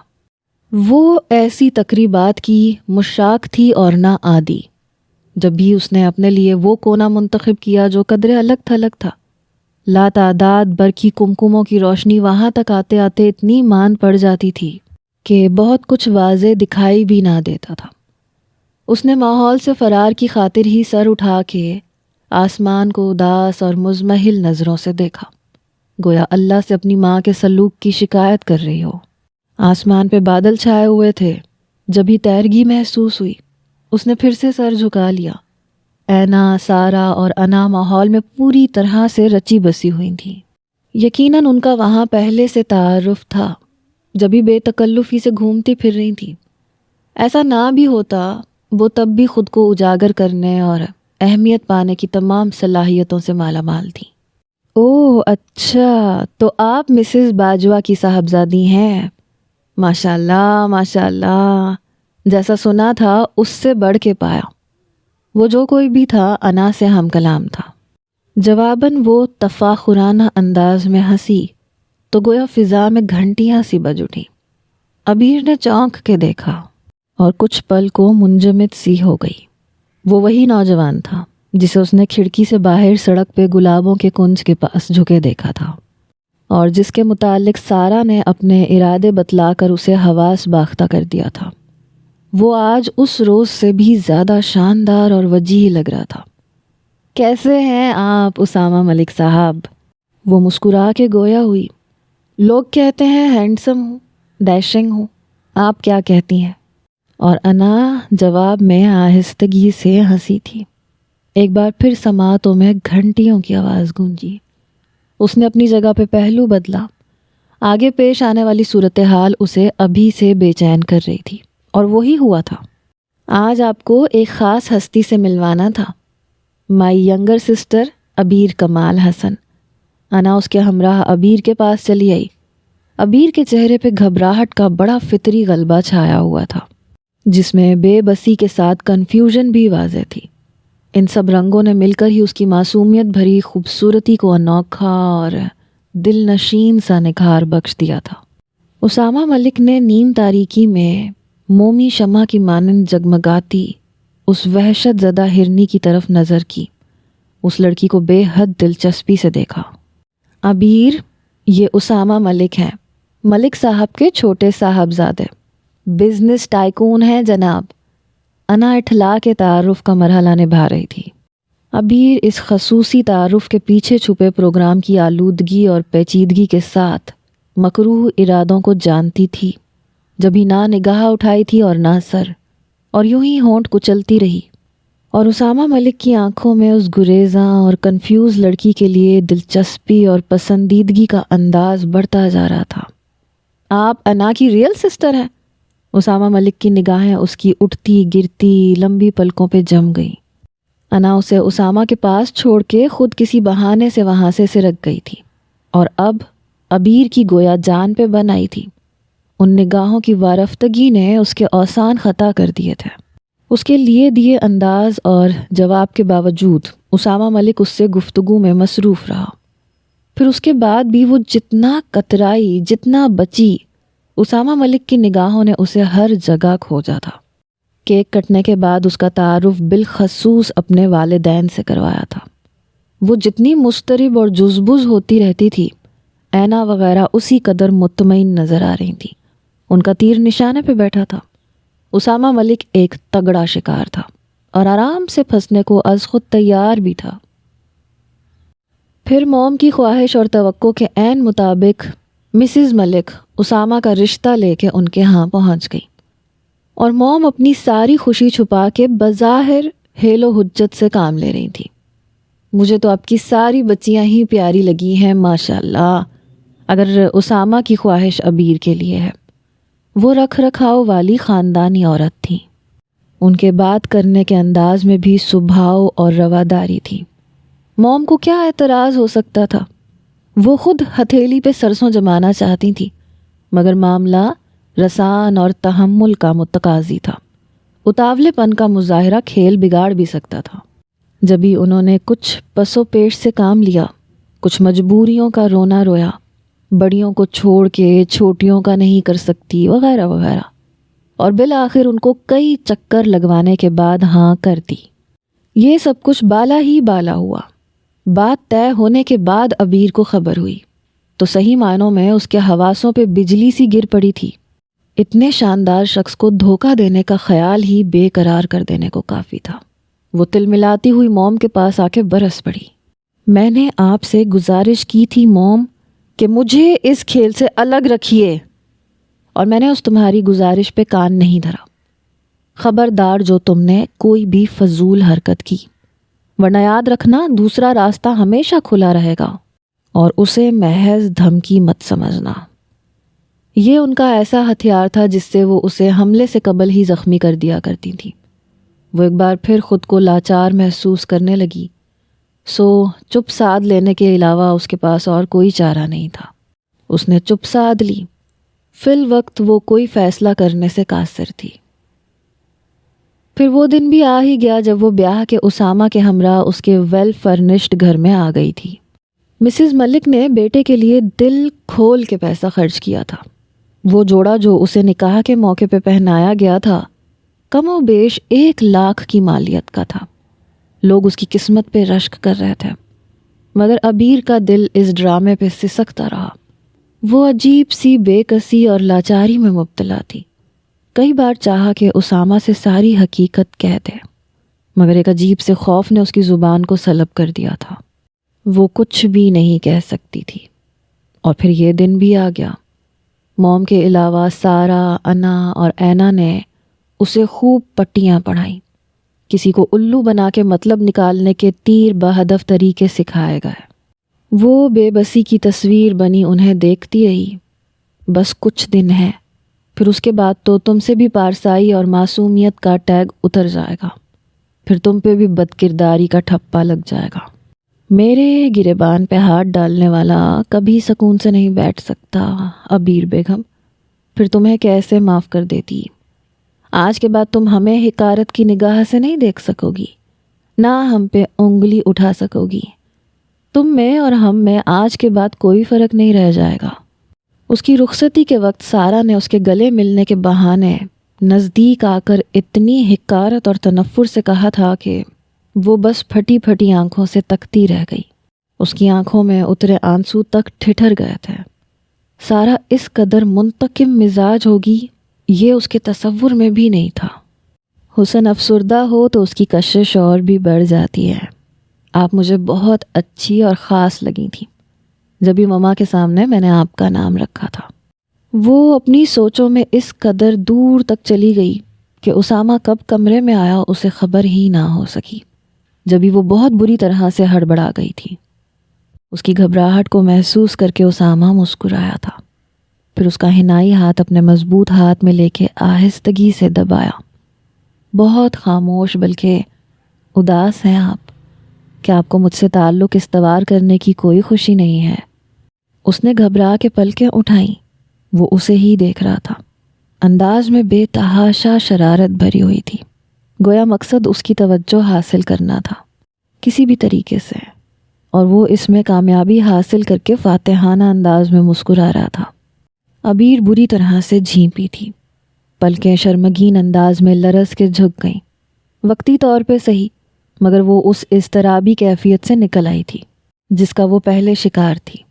وہ ایسی تقریبات کی مشاق تھی اور نہ عادی۔ جب بھی اس نے اپنے لیے وہ کونا منتخب کیا جو قدرے الگ تھلگ تھا، لاتعداد برقی کمکموں کی روشنی وہاں تک آتے آتے اتنی مان پڑ جاتی تھی کہ بہت کچھ واضح دکھائی بھی نہ دیتا تھا۔ اس نے ماحول سے فرار کی خاطر ہی سر اٹھا کے آسمان کو اداس اور مزمحل نظروں سے دیکھا، گویا اللہ سے اپنی ماں کے سلوک کی شکایت کر رہی ہو۔ آسمان پہ بادل چھائے ہوئے تھے۔ جب ہی تیرگی محسوس ہوئی، اس نے پھر سے سر جھکا لیا۔ اینا، سارا اور انا ماحول میں پوری طرح سے رچی بسی ہوئی تھیں۔ یقیناً ان کا وہاں پہلے سے تعارف تھا، جبھی بے تکلفی سے گھومتی پھر رہی تھیں۔ ایسا نہ بھی ہوتا، وہ تب بھی خود کو اجاگر کرنے اور اہمیت پانے کی تمام صلاحیتوں سے مالا مال تھی۔ اوہ اچھا، تو آپ مسز باجوہ کی صاحبزادی ہیں؟ ماشاء اللہ ماشاء اللہ، جیسا سنا تھا اس سے بڑھ کے پایا۔ وہ جو کوئی بھی تھا انا سے ہم کلام تھا۔ جواباً وہ تفاخرانہ انداز میں ہنسی تو گویا فضا میں گھنٹیاں سی بج اٹھی۔ عبیر نے چونک کے دیکھا اور کچھ پل کو منجمد سی ہو گئی۔ وہ وہی نوجوان تھا جسے اس نے کھڑکی سے باہر سڑک پہ گلابوں کے کنج کے پاس جھکے دیکھا تھا، اور جس کے متعلق سارا نے اپنے ارادے بتلا کر اسے حواس باختہ کر دیا تھا۔ وہ آج اس روز سے بھی زیادہ شاندار اور وجیح لگ رہا تھا۔ کیسے ہیں آپ اسامہ ملک صاحب؟ وہ مسکرا کے گویا ہوئی۔ لوگ کہتے ہیں ہینڈسم ہوں، ڈیشنگ ہوں، آپ کیا کہتی ہیں؟ اور انا جواب میں آہستگی سے ہنسی تھی۔ ایک بار پھر سماعتوں میں گھنٹیوں کی آواز گونجی۔ اس نے اپنی جگہ پہ پہلو بدلا۔ آگے پیش آنے والی صورتحال اسے ابھی سے بے چین کر رہی تھی، اور وہی ہوا تھا۔ آج آپ کو ایک خاص ہستی سے ملوانا تھا، مائی ینگر سسٹر عبیر کمال حسن۔ انا اس کے ہمراہ عبیر کے پاس چلی آئی۔ عبیر کے چہرے پہ گھبراہٹ کا بڑا فطری غلبہ چھایا ہوا تھا، جس میں بے بسی کے ساتھ کنفیوژن بھی واضح تھی۔ ان سب رنگوں نے مل کر ہی اس کی معصومیت بھری خوبصورتی کو انوکھا اور دل نشین سا نکھار بخش دیا تھا۔ اسامہ ملک نے نیم تاریکی میں مومی شمع کی مانند جگمگاتی اس وحشت زدہ ہرنی کی طرف نظر کی۔ اس لڑکی کو بے حد دلچسپی سے دیکھا۔ عبیر، یہ اسامہ ملک ہیں، ملک صاحب کے چھوٹے صاحبزادے، بزنس ٹائکون ہیں جناب۔ انا اٹھلا کے تعارف کا مرحلہ نبھا رہی تھی۔ عبیر اس خصوصی تعارف کے پیچھے چھپے پروگرام کی آلودگی اور پیچیدگی کے ساتھ مکروہ ارادوں کو جانتی تھی، جبھی نہ نگاہ اٹھائی تھی اور نہ سر، اور یوں ہی ہونٹ کچلتی رہی۔ اور اسامہ ملک کی آنکھوں میں اس گریزاں اور کنفیوز لڑکی کے لیے دلچسپی اور پسندیدگی کا انداز بڑھتا جا رہا تھا۔ آپ انا کی ریئل سسٹر ہیں؟ اسامہ ملک کی نگاہیں اس کی اٹھتی گرتی لمبی پلکوں پہ جم گئیں۔ انا اسے اسامہ کے پاس چھوڑ کے خود کسی بہانے سے وہاں سے سرک گئی تھی، اور اب عبیر کی گویا جان پہ بن آئی تھی۔ ان نگاہوں کی وارفتگی نے اس کے اوسان خطا کر دیے تھے۔ اس کے لیے دیے انداز اور جواب کے باوجود اسامہ ملک اس سے گفتگو میں مصروف رہا۔ پھر اس کے بعد بھی وہ جتنا کترائی، جتنا بچی، اسامہ ملک کی نگاہوں نے اسے ہر جگہ کھوجا تھا۔ کیک کٹنے کے بعد اس کا تعارف بالخصوص اپنے والدین سے کروایا تھا۔ وہ جتنی مضطرب اور جزبز ہوتی رہتی تھی، اینا وغیرہ اسی قدر مطمئن نظر آ رہی تھی۔ ان کا تیر نشانے پہ بیٹھا تھا۔ اسامہ ملک ایک تگڑا شکار تھا اور آرام سے پھنسنے کو از خود تیار بھی تھا۔ پھر موم کی خواہش اور توقع کے عین مطابق مسز ملک اسامہ کا رشتہ لے کے ان کے ہاں پہنچ گئی، اور موم اپنی ساری خوشی چھپا کے بظاہر حیل و حجت سے کام لے رہی تھی۔ مجھے تو آپ کی ساری بچیاں ہی پیاری لگی ہیں ماشاءاللہ، اگر اسامہ کی خواہش عبیر کے لیے ہے۔ وہ رکھ رکھاؤ والی خاندانی عورت تھی۔ ان کے بات کرنے کے انداز میں بھی سبھاؤ اور رواداری تھی۔ موم کو کیا اعتراض ہو سکتا تھا؟ وہ خود ہتھیلی پہ سرسوں جمانا چاہتی تھی، مگر معاملہ رسان اور تحمل کا متقاضی تھا۔ اتاولے پن کا مظاہرہ کھیل بگاڑ بھی سکتا تھا۔ جبھی انہوں نے کچھ پسو پیش سے کام لیا، کچھ مجبوریوں کا رونا رویا، بڑیوں کو چھوڑ کے چھوٹیوں کا نہیں کر سکتی وغیرہ وغیرہ، اور بالآخر ان کو کئی چکر لگوانے کے بعد ہاں کر دی۔ یہ سب کچھ بالا ہی بالا ہوا۔ بات طے ہونے کے بعد عبیر کو خبر ہوئی تو صحیح معنوں میں اس کے حواسوں پہ بجلی سی گر پڑی تھی۔ اتنے شاندار شخص کو دھوکہ دینے کا خیال ہی بے قرار کر دینے کو کافی تھا۔ وہ تلملاتی ہوئی موم کے پاس آ کے برس پڑی۔ میں نے آپ سے گزارش کی تھی موم کہ مجھے اس کھیل سے الگ رکھیے، اور میں نے اس تمہاری گزارش پہ کان نہیں دھرا۔ خبردار جو تم نے کوئی بھی فضول حرکت کی ورنہ یاد رکھنا دوسرا راستہ ہمیشہ کھلا رہے گا اور اسے محض دھمکی مت سمجھنا۔ یہ ان کا ایسا ہتھیار تھا جس سے وہ اسے حملے سے قبل ہی زخمی کر دیا کرتی تھیں۔ وہ ایک بار پھر خود کو لاچار محسوس کرنے لگی، سو چپ سادھ لینے کے علاوہ اس کے پاس اور کوئی چارہ نہیں تھا۔ اس نے چپ سادھ لی۔ فی الوقت وہ کوئی فیصلہ کرنے سے قاصر تھی۔ پھر وہ دن بھی آ ہی گیا جب وہ بیاہ کے اسامہ کے ہمراہ اس کے ویل فرنشڈ گھر میں آ گئی تھی۔ مسز ملک نے بیٹے کے لیے دل کھول کے پیسہ خرچ کیا تھا۔ وہ جوڑا جو اسے نکاح کے موقع پہ پہنایا گیا تھا کم و بیش 1,00,000 کی مالیت کا تھا۔ لوگ اس کی قسمت پہ رشک کر رہے تھے، مگر عبیر کا دل اس ڈرامے پہ سسکتا رہا۔ وہ عجیب سی بے کسی اور لاچاری میں مبتلا تھی۔ کئی بار چاہا کہ اسامہ سے ساری حقیقت کہہ دے، مگر ایک عجیب سے خوف نے اس کی زبان کو سلب کر دیا تھا۔ وہ کچھ بھی نہیں کہہ سکتی تھی۔ اور پھر یہ دن بھی آ گیا۔ موم کے علاوہ سارا، انا اور اینا نے اسے خوب پٹیاں پڑھائیں۔ کسی کو الو بنا کے مطلب نکالنے کے تیر بہدف طریقے سکھائے گئے۔ وہ بے بسی کی تصویر بنی انہیں دیکھتی رہی۔ بس کچھ دن ہے، پھر اس کے بعد تو تم سے بھی پارسائی اور معصومیت کا ٹیگ اتر جائے گا، پھر تم پہ بھی بدکرداری کا ٹھپا لگ جائے گا۔ میرے گریبان پہ ہاتھ ڈالنے والا کبھی سکون سے نہیں بیٹھ سکتا عبیر بیگم، پھر تمہیں کیسے معاف کر دیتی؟ آج کے بعد تم ہمیں حقارت کی نگاہ سے نہیں دیکھ سکو گی، نہ ہم پہ انگلی اٹھا سکو گی۔ تم میں اور ہم میں آج کے بعد کوئی فرق نہیں رہ جائے گا۔ اس کی رخصتی کے وقت سارا نے اس کے گلے ملنے کے بہانے نزدیک آ کر اتنی حقارت اور تنفر سے کہا تھا کہ وہ بس پھٹی پھٹی آنکھوں سے تکتی رہ گئی۔ اس کی آنکھوں میں اترے آنسو تک ٹھٹر گئے تھے۔ سارا اس قدر منتقم مزاج ہوگی یہ اس کے تصور میں بھی نہیں تھا۔ حسن افسردہ ہو تو اس کی کشش اور بھی بڑھ جاتی ہے۔ آپ مجھے بہت اچھی اور خاص لگی تھی جبھی مما کے سامنے میں نے آپ کا نام رکھا تھا۔ وہ اپنی سوچوں میں اس قدر دور تک چلی گئی کہ اسامہ کب کمرے میں آیا اسے خبر ہی نہ ہو سکی۔ جبھی وہ بہت بری طرح سے ہڑبڑا گئی تھی۔ اس کی گھبراہٹ کو محسوس کر کے اسامہ مسکرایا تھا، پھر اس کا حنائی ہاتھ اپنے مضبوط ہاتھ میں لے کے آہستگی سے دبایا۔ بہت خاموش بلکہ اداس ہیں آپ، کہ آپ کو مجھ سے تعلق استوار کرنے کی کوئی خوشی نہیں ہے۔ اس نے گھبرا کے پلکیں اٹھائیں۔ وہ اسے ہی دیکھ رہا تھا، انداز میں بے تحاشا شرارت بھری ہوئی تھی، گویا مقصد اس کی توجہ حاصل کرنا تھا کسی بھی طریقے سے، اور وہ اس میں کامیابی حاصل کر کے فاتحانہ انداز میں مسکرا رہا تھا۔ عبیر بری طرح سے جھینپی تھی، پلکیں شرمگین انداز میں لرز کے جھک گئیں۔ وقتی طور پہ صحیح، مگر وہ اس اضطرابی کیفیت سے نکل آئی تھی جس کا وہ پہلے شکار تھی۔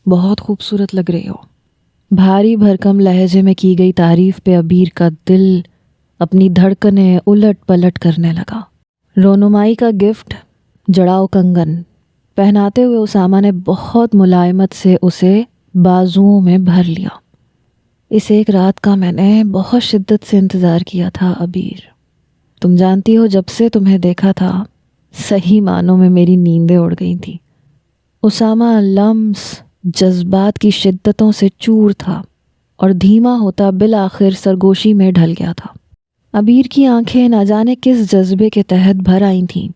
بہت خوبصورت لگ رہی ہو۔ بھاری بھرکم لہجے میں کی گئی تعریف پہ عبیر کا دل اپنی دھڑکنیں الٹ پلٹ کرنے لگا۔ رونمائی کا گفٹ، جڑاؤ کنگن پہناتے ہوئے اسامہ نے بہت ملائمت سے اسے بازوؤں میں بھر لیا۔ اس ایک رات کا میں نے بہت شدت سے انتظار کیا تھا عبیر۔ تم جانتی ہو جب سے تمہیں دیکھا تھا صحیح معنوں میں میری نیندیں اڑ گئی تھیں۔ اسامہ لمس جذبات کی شدتوں سے چور تھا اور دھیما ہوتا بالآخر سرگوشی میں ڈھل گیا تھا۔ عبیر کی آنکھیں نہ جانے کس جذبے کے تحت بھر آئی تھیں۔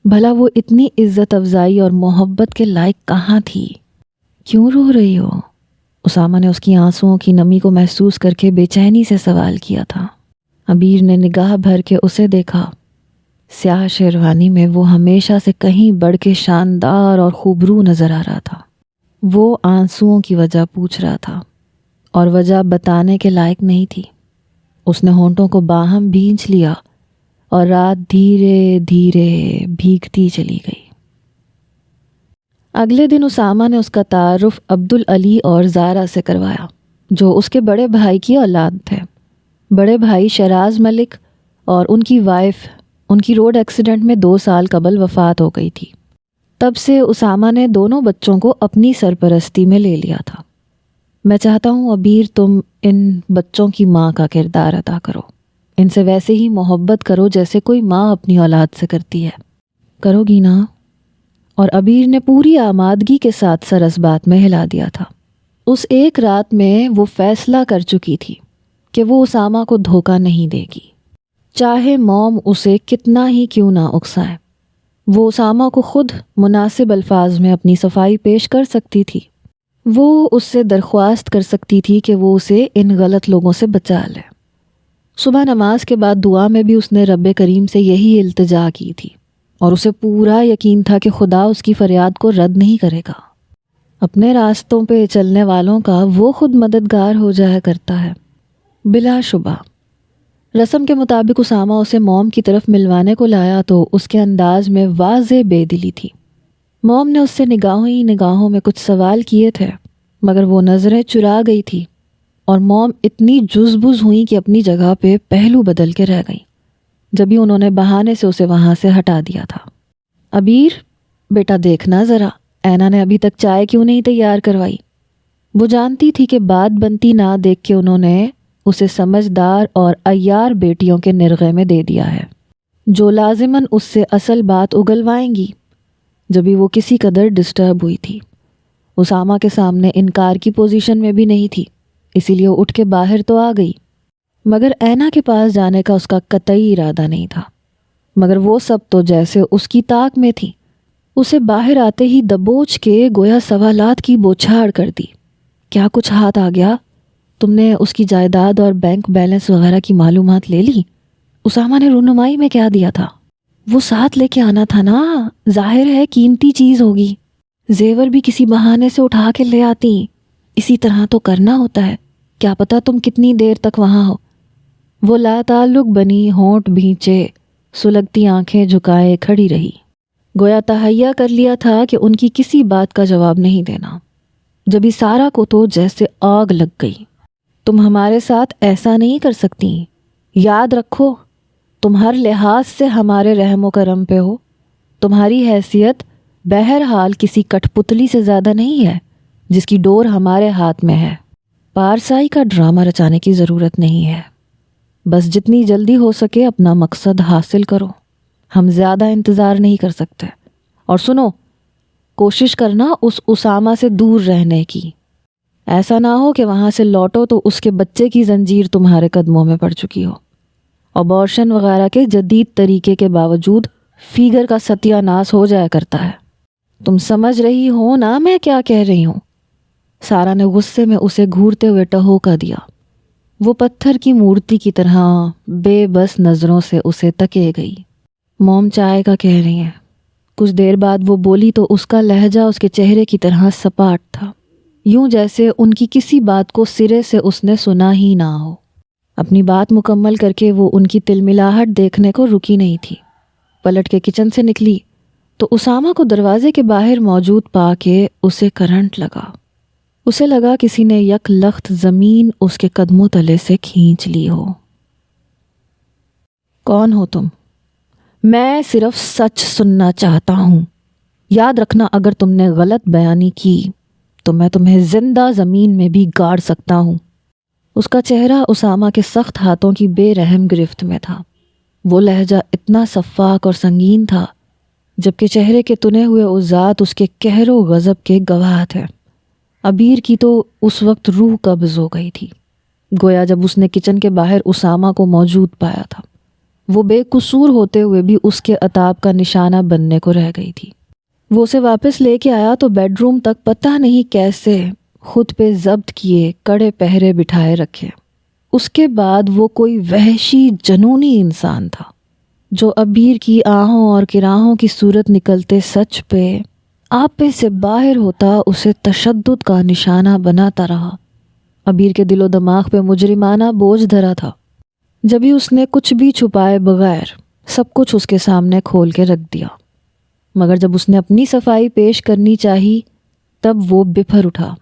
بھلا وہ اتنی عزت افزائی اور محبت کے لائق کہاں تھی؟ کیوں رو رہی ہو؟ اسامہ نے اس کی آنسوؤں کی نمی کو محسوس کر کے بے چینی سے سوال کیا تھا۔ عبیر نے نگاہ بھر کے اسے دیکھا۔ سیاہ شیروانی میں وہ ہمیشہ سے کہیں بڑھ کے شاندار اور خوبرو نظر آ رہا تھا۔ وہ آنسوؤں کی وجہ پوچھ رہا تھا اور وجہ بتانے کے لائق نہیں تھی۔ اس نے ہونٹوں کو باہم بھینچ لیا اور رات دھیرے دھیرے بھیگتی چلی گئی۔ اگلے دن اسامہ نے اس کا تعارف عبدالعلی اور زارا سے کروایا، جو اس کے بڑے بھائی کی اولاد تھے۔ بڑے بھائی شراز ملک اور ان کی وائف ان کی روڈ ایکسیڈنٹ میں 2 سال قبل وفات ہو گئی تھی۔ تب سے اسامہ نے دونوں بچوں کو اپنی سرپرستی میں لے لیا تھا۔ میں چاہتا ہوں عبیر تم ان بچوں کی ماں کا کردار ادا کرو، ان سے ویسے ہی محبت کرو جیسے کوئی ماں اپنی اولاد سے کرتی ہے۔ کرو گی نا؟ اور عبیر نے پوری آمادگی کے ساتھ سر اس بات میں ہلا دیا تھا۔ اس ایک رات میں وہ فیصلہ کر چکی تھی کہ وہ اسامہ کو دھوکہ نہیں دے گی، چاہے موم اسے کتنا ہی کیوں نہ اکسائے۔ وہ اسامہ کو خود مناسب الفاظ میں اپنی صفائی پیش کر سکتی تھی۔ وہ اس سے درخواست کر سکتی تھی کہ وہ اسے ان غلط لوگوں سے بچا لے۔ صبح نماز کے بعد دعا میں بھی اس نے رب کریم سے یہی التجا کی تھی، اور اسے پورا یقین تھا کہ خدا اس کی فریاد کو رد نہیں کرے گا۔ اپنے راستوں پہ چلنے والوں کا وہ خود مددگار ہو جایا کرتا ہے۔ بلا شبہ رسم کے مطابق اسامہ اسے موم کی طرف ملوانے کو لایا تو اس کے انداز میں واضح بے دلی تھی۔ موم نے اس سے نگاہوں ہی نگاہوں میں کچھ سوال کیے تھے، مگر وہ نظریں چرا گئی تھی، اور موم اتنی جزبز ہوئی کہ اپنی جگہ پہ پہلو بدل کے رہ گئی جبھی انہوں نے بہانے سے اسے وہاں سے ہٹا دیا تھا۔ عبیر بیٹا دیکھنا ذرا، اینا نے ابھی تک چائے کیوں نہیں تیار کروائی؟ وہ جانتی تھی کہ بات بنتی نہ دیکھ کے انہوں نے اسے سمجھدار اور عیار بیٹیوں کے نرغے میں دے دیا ہے، جو لازماً اس سے اصل بات اگلوائیں گی۔ جبھی وہ کسی قدر ڈسٹرب ہوئی تھی، اسامہ کے سامنے انکار کی پوزیشن میں بھی نہیں تھی، اسی لیے وہ اٹھ کے باہر تو آ گئی، مگر اینا کے پاس جانے کا اس کا قطعی ارادہ نہیں تھا۔ مگر وہ سب تو جیسے اس کی طاق میں تھی، اسے باہر آتے ہی دبوچ کے گویا سوالات کی بوچھاڑ کر دی۔ کیا کچھ ہاتھ آ گیا؟ تم نے اس کی جائیداد اور بینک بیلنس وغیرہ کی معلومات لے لی؟ اسامہ نے رونمائی میں کیا دیا تھا؟ وہ ساتھ لے کے آنا تھا نا، ظاہر ہے قیمتی چیز ہوگی، زیور بھی کسی بہانے سے اٹھا کے لے آتی، اسی طرح تو کرنا ہوتا ہے، کیا پتا تم کتنی دیر تک وہاں ہو۔ وہ لا تعلق بنی ہونٹ بھینچے سلگتی آنکھیں جھکائے کھڑی رہی، گویا تہیا کر لیا تھا کہ ان کی کسی بات کا جواب نہیں دینا۔ جبھی سارا کو تو جیسے آگ لگ گئی۔ تم ہمارے ساتھ ایسا نہیں کر سکتی، یاد رکھو تم ہر لحاظ سے ہمارے رحم و کرم پہ ہو، تمہاری حیثیت بہرحال کسی کٹ پتلی سے زیادہ نہیں ہے جس کی ڈور ہمارے ہاتھ میں ہے۔ پارسائی کا ڈرامہ رچانے کی ضرورت نہیں ہے، بس جتنی جلدی ہو سکے اپنا مقصد حاصل کرو، ہم زیادہ انتظار نہیں کر سکتے۔ اور سنو، کوشش کرنا اس اسامہ سے دور رہنے کی، ایسا نہ ہو کہ وہاں سے لوٹو تو اس کے بچے کی زنجیر تمہارے قدموں میں پڑ چکی ہو۔ ابورشن وغیرہ کے جدید طریقے کے باوجود فیگر کا ستیہ ناس ہو جایا کرتا ہے۔ تم سمجھ رہی ہو نا میں کیا کہہ رہی ہوں؟ سارا نے غصے میں اسے گھورتے ہوئے ٹہوکا دیا۔ وہ پتھر کی مورتی کی طرح بے بس نظروں سے اسے تکے گئی۔ موم چائے کا کہہ رہی ہیں۔ کچھ دیر بعد وہ بولی تو اس کا لہجہ اس کے چہرے کی طرح سپاٹ تھا، یوں جیسے ان کی کسی بات کو سرے سے اس نے سنا ہی نہ ہو۔ اپنی بات مکمل کر کے وہ ان کی تلملاہٹ دیکھنے کو رکی نہیں تھی۔ پلٹ کے کچن سے نکلی تو اسامہ کو دروازے کے باہر موجود پا کے اسے کرنٹ لگا۔ اسے لگا کسی نے یک لخت زمین اس کے قدموں تلے سے کھینچ لی ہو۔ کون ہو تم؟ میں صرف سچ سننا چاہتا ہوں، یاد رکھنا اگر تم نے غلط بیانی کی تو میں تمہیں زندہ زمین میں بھی گاڑ سکتا ہوں۔ اس کا چہرہ اسامہ کے سخت ہاتھوں کی بے رحم گرفت میں تھا۔ وہ لہجہ اتنا صفاق اور سنگین تھا جبکہ چہرے کے تنے ہوئے اوزات اس کے قہر و غضب کے گواہ تھے۔ عبیر کی تو اس وقت روح قبض ہو گئی تھی، گویا جب اس نے کچن کے باہر اسامہ کو موجود پایا تھا وہ بے قصور ہوتے ہوئے بھی اس کے عتاب کا نشانہ بننے کو رہ گئی تھی۔ وہ اسے واپس لے کے آیا تو بیڈ روم تک پتہ نہیں کیسے خود پہ ضبط کیے کڑے پہرے بٹھائے رکھے۔ اس کے بعد وہ کوئی وحشی جنونی انسان تھا جو عبیر کی آہوں اور کراہوں کی صورت نکلتے سچ پہ آپے سے باہر ہوتا اسے تشدد کا نشانہ بناتا رہا۔ عبیر کے دل و دماغ پہ مجرمانہ بوجھ دھرا تھا، جبھی اس نے کچھ بھی چھپائے بغیر سب کچھ اس کے سامنے کھول کے رکھ دیا۔ مگر جب اس نے اپنی صفائی پیش کرنی چاہی تب وہ بپھر اٹھا۔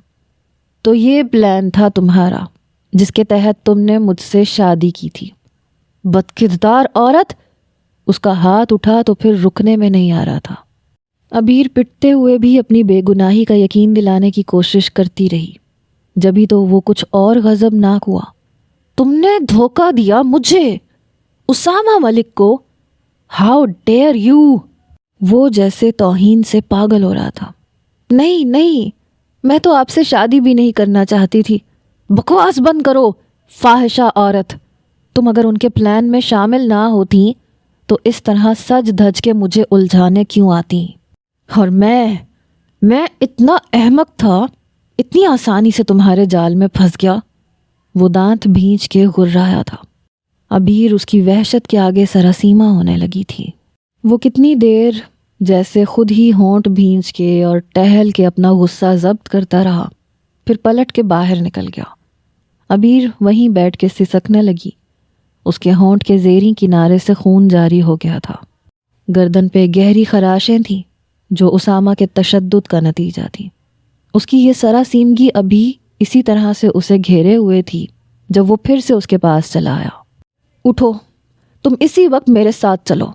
تو یہ پلان تھا تمہارا جس کے تحت تم نے مجھ سے شادی کی تھی؟ بدکردار عورت! اس کا ہاتھ اٹھا تو پھر رکنے میں نہیں آ رہا تھا۔ عبیر پٹتے ہوئے بھی اپنی بے گناہی کا یقین دلانے کی کوشش کرتی رہی، جبھی تو وہ کچھ اور غضبناک ہوا۔ تم نے دھوکہ دیا مجھے، اسامہ ملک کو! How dare you! وہ جیسے توہین سے پاگل ہو رہا تھا۔ نہیں نہیں، میں تو آپ سے شادی بھی نہیں کرنا چاہتی تھی۔ بکواس بند کرو فاحشہ عورت، تم اگر ان کے پلان میں شامل نہ ہوتی تو اس طرح سج دھج کے مجھے الجھانے کیوں آتی؟ اور میں اتنا احمق تھا، اتنی آسانی سے تمہارے جال میں پھنس گیا۔ وہ دانت بھینچ کے غرایا تھا۔ عبیر اس کی وحشت کے آگے سراسیمہ ہونے لگی تھی۔ وہ کتنی دیر جیسے خود ہی ہونٹ بھینچ کے اور ٹہل کے اپنا غصہ ضبط کرتا رہا، پھر پلٹ کے باہر نکل گیا۔ عبیر وہیں بیٹھ کے سسکنے لگی۔ اس کے ہونٹ کے زیریں کنارے سے خون جاری ہو گیا تھا۔ گردن پہ گہری خراشیں تھیں جو اسامہ کے تشدد کا نتیجہ تھی۔ اس کی یہ سراسیمگی ابھی اسی طرح سے اسے گھیرے ہوئے تھی جب وہ پھر سے اس کے پاس چلا آیا۔ اٹھو، تم اسی وقت میرے ساتھ چلو،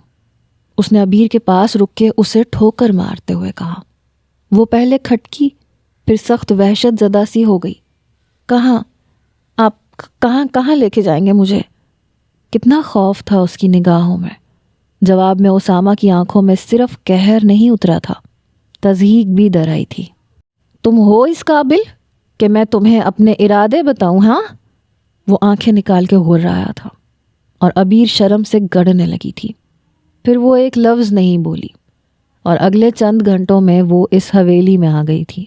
اس نے عبیر کے پاس رک کے اسے ٹھوکر مارتے ہوئے کہا۔ وہ پہلے کھٹکی، پھر سخت وحشت زدہ سی ہو گئی۔ کہاں؟ آپ کہاں لے کے جائیں گے مجھے؟ کتنا خوف تھا اس کی نگاہوں میں۔ جواب میں اسامہ کی آنکھوں میں صرف قہر نہیں اترا تھا، تضحیک بھی در آئی تھی۔ تم ہو اس قابل کہ میں تمہیں اپنے ارادے بتاؤں؟ ہاں؟ وہ آنکھیں نکال کے غرایا تھا اور عبیر شرم سے گڑنے لگی تھی۔ پھر وہ ایک لفظ نہیں بولی اور اگلے چند گھنٹوں میں وہ اس حویلی میں آ گئی تھی